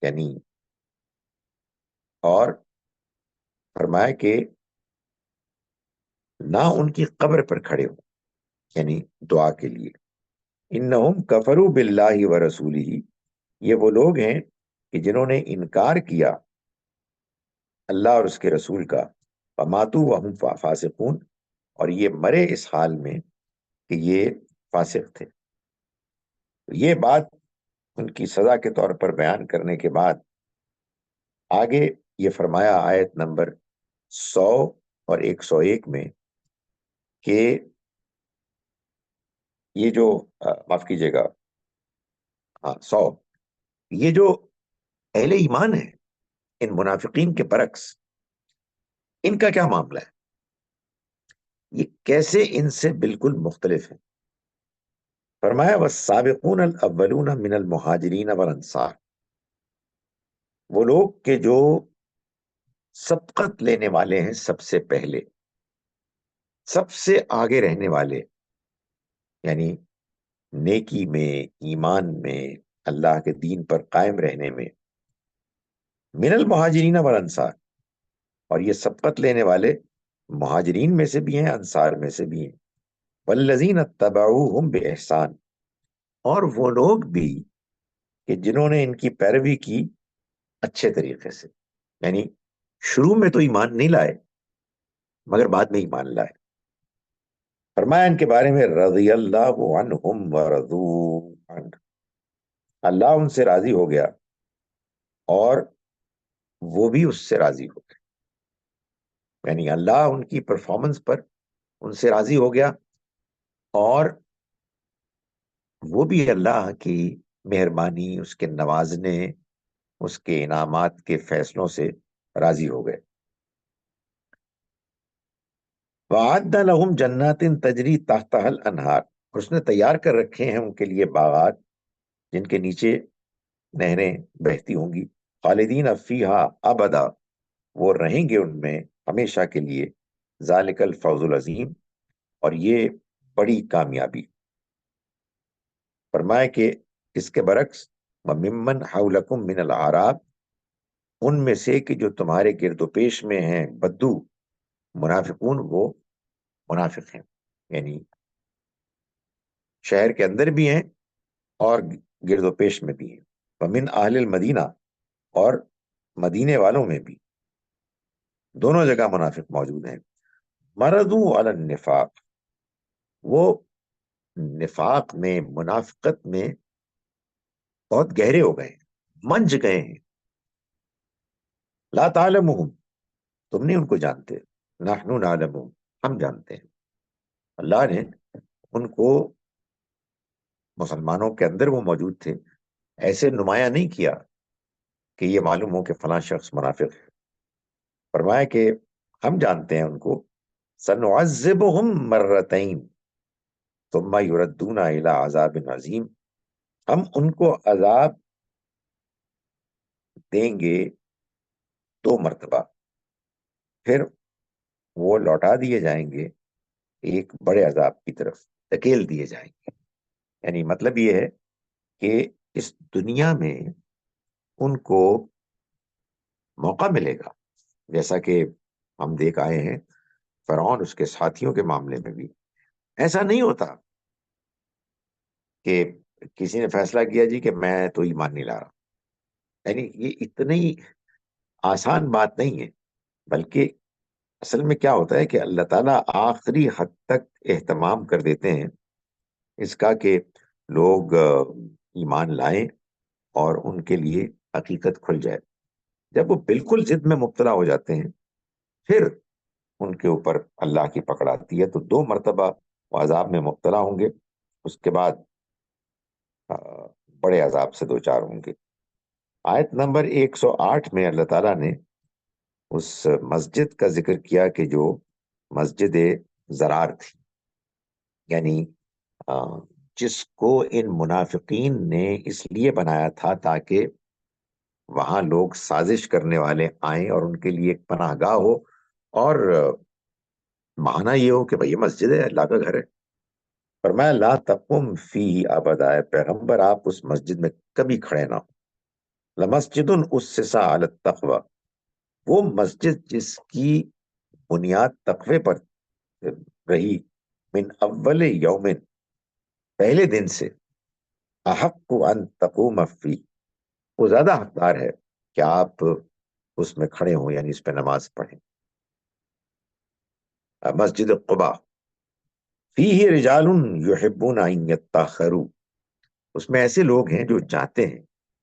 یعنی اور فرمایا کہ نہ ان کی قبر پر کھڑے ہوں، یعنی دعا کے لیے۔ انہم کفروا باللہ ورسولہ، یہ وہ لوگ ہیں کہ جنہوں نے انکار کیا اللہ اور اس کے رسول کا، فماتوا وہم فاسقون، اور یہ مرے اس حال میں کہ یہ فاسق تھے۔ یہ بات ان کی سزا کے طور پر بیان کرنے کے بعد آگے یہ فرمایا آیت نمبر 100 اور 101 میں کہ یہ جو معاف کیجیے گا، 100، یہ جو اہل ایمان ہے ان منافقین کے برعکس، ان کا کیا معاملہ ہے، یہ کیسے ان سے بالکل مختلف ہے؟ فرمایا والسابقون الاولون من المہاجرین والانصار، وہ لوگ کہ جو سبقت لینے والے ہیں، سب سے پہلے، سب سے آگے رہنے والے، یعنی نیکی میں، ایمان میں، اللہ کے دین پر قائم رہنے میں، من المہاجرین والانصار، اور یہ سبقت لینے والے مہاجرین میں سے بھی ہیں، انصار میں سے بھی ہیں، والذین اتبعوہم بإحسان، اور وہ لوگ بھی کہ جنہوں نے ان کی پیروی کی اچھے طریقے سے، یعنی شروع میں تو ایمان نہیں لائے مگر بعد میں ایمان لائے۔ فرمایا ان کے بارے میں رضی اللہ عنہم ورضوا عنہ، اللہ ان سے راضی ہو گیا اور وہ بھی اس سے راضی ہو گئے، یعنی اللہ ان کی پرفارمنس پر ان سے راضی ہو گیا اور وہ بھی اللہ کی مہربانی، اس کے نوازنے اس کے انعامات کے فیصلوں سے راضی ہو گئے. وَأَعَدَّ لَهُمْ جَنَّاتٍ تَجْرِي تَحْتَهَا الْأَنْهَارُ، اور اس نے تیار کر رکھے ہیں ان کے لیے باغات جن کے نیچے نہریں بہتی ہوں گی. خالدین فیہا ابدا، وہ رہیں گے ان میں ہمیشہ کے لیے. ذالک الفوز العظیم، اور یہ بڑی کامیابی. فرمایا کہ اس کے برعکس وَمِمَّنْ حَوْلَكُمْ مِنَ الْأَعْرَابِ، ان میں سے کہ جو تمہارے گرد و پیش میں ہیں بدو منافقون، وہ منافق ہیں، یعنی شہر کے اندر بھی ہیں اور گرد و پیش میں بھی ہیں. وَمِنْ أَهْلِ الْمَدِينَةِ، اور مدینے والوں میں بھی، دونوں جگہ منافق موجود ہیں. مَرَضُوا عَلَى النِّفَاقِ، وہ نفاق میں، منافقت میں بہت گہرے ہو گئے ہیں، منج گئے ہیں. لا تعلمهم، تم نہیں ان کو جانتے. نحن نعلمهم، ہم جانتے ہیں. اللہ نے ان کو، مسلمانوں کے اندر وہ موجود تھے، ایسے نمایاں نہیں کیا کہ یہ معلوم ہو کہ فلاں شخص منافق ہے. فرمایا کہ ہم جانتے ہیں ان کو. سنعذبهم مرتين ثم يردون الى عذاب عظیم، ہم ان کو عذاب دیں گے 2 مرتبہ، پھر وہ لوٹا دیے جائیں گے ایک بڑے عذاب کی طرف، دھکیل دیے جائیں گے. یعنی مطلب یہ ہے کہ اس دنیا میں ان کو موقع ملے گا، جیسا کہ ہم دیکھ آئے ہیں فرعون اس کے ساتھیوں کے معاملے میں بھی. ایسا نہیں ہوتا کہ کسی نے فیصلہ کیا جی کہ میں تو ایمان نہیں لا رہا. یعنی یہ اتنی آسان بات نہیں ہے، بلکہ اصل میں کیا ہوتا ہے کہ اللہ تعالیٰ آخری حد تک اہتمام کر دیتے ہیں اس کا کہ لوگ ایمان لائیں اور ان کے لیے حقیقت کھل جائے. جب وہ بالکل ضد میں مبتلا ہو جاتے ہیں، پھر ان کے اوپر اللہ کی پکڑ آتی ہے. تو 2 مرتبہ وہ عذاب میں مبتلا ہوں گے، اس کے بعد بڑے عذاب سے دوچار ہوں گے. آیت نمبر 108 میں اللہ تعالیٰ نے اس مسجد کا ذکر کیا کہ جو مسجد زرار تھی، یعنی جس کو ان منافقین نے اس لیے بنایا تھا تاکہ وہاں لوگ سازش کرنے والے آئیں اور ان کے لیے ایک پناہ گاہ ہو، اور بہانہ یہ ہو کہ بھئی یہ مسجد ہے، اللہ کا گھر ہے. فرمایا لا تقم فیہ ابدا، اے پیغمبر آپ اس مسجد میں کبھی کھڑے نہ ہو. لمسجد اسسا علی التقوی، وہ مسجد جس کی بنیاد تقوی پر رہی، من اول یومن، پہلے دن سے، احق ان تقوم فیہ، وہ زیادہ حقدار ہے کہ آپ اس میں کھڑے ہوں، یعنی اس پہ نماز پڑھیں. مسجد قباء فیہ رجال یحبون ان یطہروا، اس میں ایسے لوگ ہیں جو چاہتے ہیں،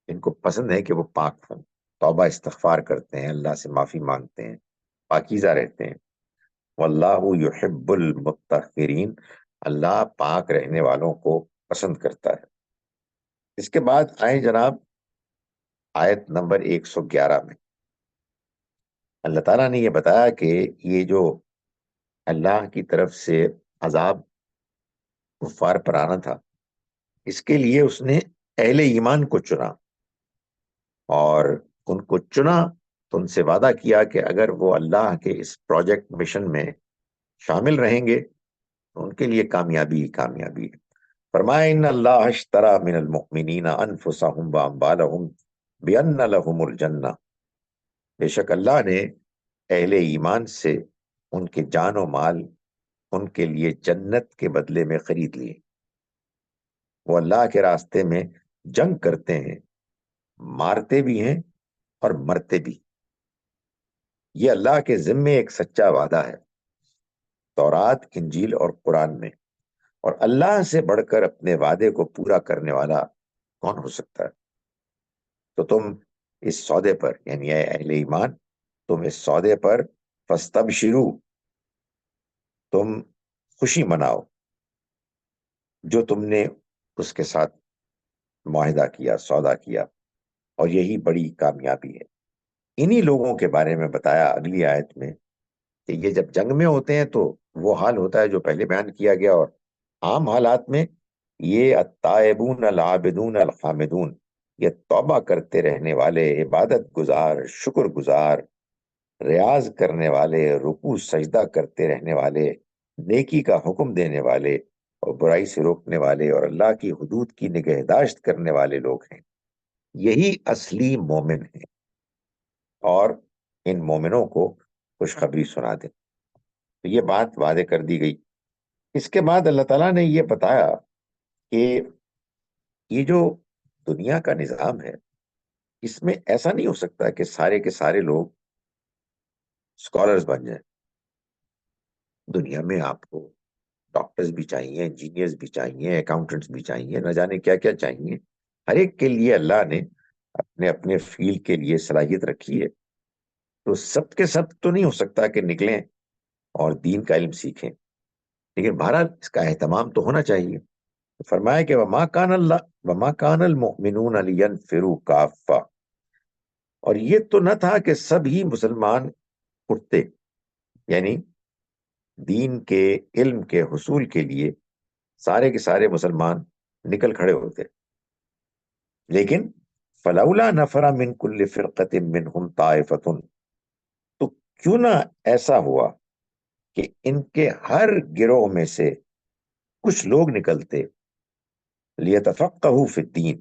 ان کو پسند ہے کہ وہ پاک ہوں، توبہ استغفار کرتے ہیں، اللہ سے معافی مانگتے ہیں، پاکیزہ رہتے ہیں. واللہ یحب المطہرین، اللہ پاک رہنے والوں کو پسند کرتا ہے. اس کے بعد آئیں جناب آیت نمبر 111 میں. اللہ تعالیٰ نے یہ بتایا کہ یہ جو اللہ کی طرف سے عذاب کفار پر آنا تھا، اس کے لیے اس نے اہل ایمان کو چنا، اور ان کو چنا تو ان سے وعدہ کیا کہ اگر وہ اللہ کے اس پروجیکٹ مشن میں شامل رہیں گے تو ان کے لیے کامیابی ہی کامیابی ہے. فرمایا ان اللہ اشترى من المؤمنین انفسهم واموالهم بان لهم الجنہ، بے شک اللہ نے اہل ایمان سے ان کے جان و مال ان کے لیے جنت کے بدلے میں خرید لیے. وہ اللہ کے راستے میں جنگ کرتے ہیں، مارتے بھی ہیں اور مرتے بھی. یہ اللہ کے ذمے ایک سچا وعدہ ہے تورات، انجیل اور قرآن میں، اور اللہ سے بڑھ کر اپنے وعدے کو پورا کرنے والا کون ہو سکتا ہے؟ تو تم اس سودے پر، یعنی اے اہل ایمان، تم اس سودے پر فاستبشروا، تم خوشی مناؤ جو تم نے اس کے ساتھ معاہدہ کیا، سودا کیا. اور یہی بڑی کامیابی ہے۔ انہی لوگوں کے بارے میں بتایا اگلی آیت میں کہ یہ جب جنگ میں ہوتے ہیں تو وہ حال ہوتا ہے جو پہلے بیان کیا گیا، اور عام حالات میں یہ التائبون العابدون الحامدون، یہ توبہ کرتے رہنے والے، عبادت گزار، شکر گزار، ریاض کرنے والے، رکوع سجدہ کرتے رہنے والے، نیکی کا حکم دینے والے اور برائی سے روکنے والے اور اللہ کی حدود کی نگہداشت کرنے والے لوگ ہیں، یہی اصلی مومن ہیں، اور ان مومنوں کو خوشخبری سنا دیں۔ تو یہ بات واضح کر دی گئی۔ اس کے بعد اللہ تعالیٰ نے یہ بتایا کہ یہ جو دنیا کا نظام ہے، اس میں ایسا نہیں ہو سکتا کہ سارے کے سارے لوگ اسکالرز بن جائیں۔ دنیا میں آپ کو ڈاکٹرز بھی چاہیے، انجینئرز بھی چاہیے، اکاؤنٹنٹس بھی چاہیے، نہ جانے کیا کیا چاہیے۔ ہر ایک کے لیے اللہ نے اپنے اپنے فیلڈ کے لیے صلاحیت رکھی ہے، تو سب کے سب تو نہیں ہو سکتا کہ نکلیں اور دین کا علم سیکھیں، لیکن بہرحال اس کا اہتمام تو ہونا چاہیے۔ فرمایا کہ وما کان المؤمنون لینفروا کافہ، اور یہ تو نہ تھا کہ سب ہی مسلمان اٹھتے، یعنی دین کے علم کے حصول کے لیے سارے کے سارے مسلمان نکل کھڑے ہوتے، لیکن فلولا نفر من کل فرقۃ منہم طائفۃ، تو کیوں نہ ایسا ہوا کہ ان کے ہر گروہ میں سے کچھ لوگ نکلتے، لیتفقہوا فی الدین،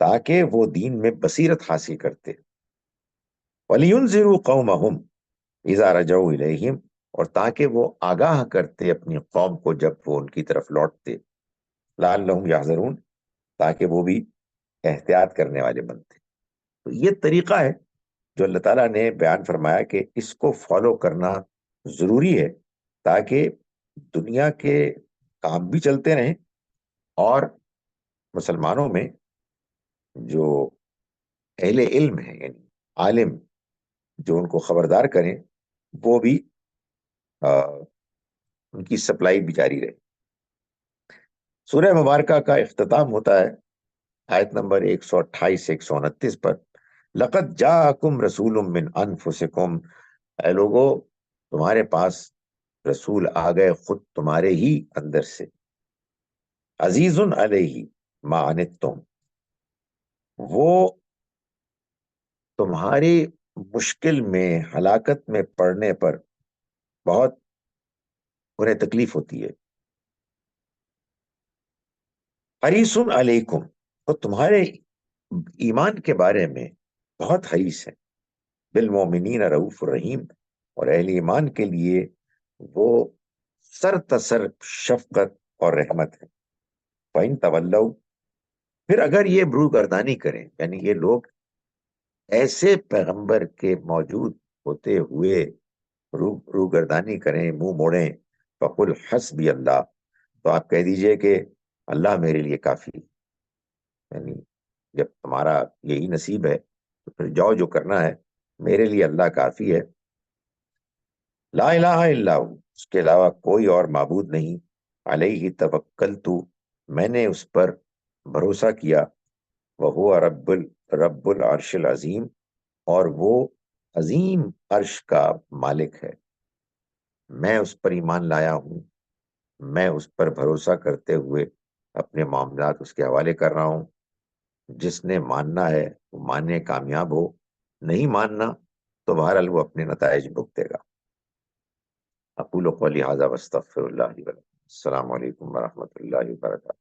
تاکہ وہ دین میں بصیرت حاصل کرتے، وَلِيُنذِرُوا قَوْمَهُمْ اِذَا رَجَعُوا إِلَيْهِمْ، اور تاکہ وہ آگاہ کرتے اپنی قوم کو جب وہ ان کی طرف لوٹتے، لَعَلَّهُمْ يَحْذَرُونَ، تاکہ وہ بھی احتیاط کرنے والے بنتے۔ تو یہ طریقہ ہے جو اللہ تعالیٰ نے بیان فرمایا کہ اس کو فالو کرنا ضروری ہے، تاکہ دنیا کے کام بھی چلتے رہیں، اور مسلمانوں میں جو اہل علم ہیں، یعنی عالم جو ان کو خبردار کریں، وہ بھی ان کی سپلائی بھی جاری رہے۔ سورہ مبارکہ کا اختتام ہوتا ہے آیت نمبر 128 سے 129 پر، لَقَدْ جَاءَكُمْ رَسُولٌ مِّنْ أَنفُسِكُمْ، اے لوگو تمہارے پاس رسول آ گئے خود تمہارے ہی اندر سے، عزیز علیہ ما عنتم، وہ تمہاری مشکل میں، ہلاکت میں پڑنے پر بہت انہیں تکلیف ہوتی ہے، حریص علیکم، وہ تمہارے ایمان کے بارے میں بہت حریص ہے، بالمومنین رؤوف الرحیم، اور اہل ایمان کے لیے وہ سر تسر شفقت اور رحمت ہے۔ فَإِن تَوَلَّوْا، پھر اگر یہ بروگردانی کریں، یعنی یہ لوگ ایسے پیغمبر کے موجود ہوتے ہوئے روگردانی کریں، منہ موڑیں، فَقُلْ حَسْبِيَ اللَّهُ، تو آپ کہہ دیجئے کہ اللہ میرے لیے کافی ہے۔ یعنی جب تمہارا یہی نصیب ہے تو پھر جاؤ، جو کرنا ہے، میرے لیے اللہ کافی ہے۔ لا الہ الا ہو، اس کے علاوہ کوئی اور معبود نہیں، علیہ توکلت، میں نے اس پر بھروسہ کیا، وہو رب العرش العظیم، اور وہ عظیم عرش کا مالک ہے۔ میں اس پر ایمان لایا ہوں، میں اس پر بھروسہ کرتے ہوئے اپنے معاملات اس کے حوالے کر رہا ہوں۔ جس نے ماننا ہے وہ ماننے کامیاب ہو، نہیں ماننا تو بہرحال وہ اپنے نتائج بھگتے گا۔ اقول قولی ھذا واستغفر اللہ لی ولکم۔ السلام علیکم ورحمۃ اللہ وبرکاتہ۔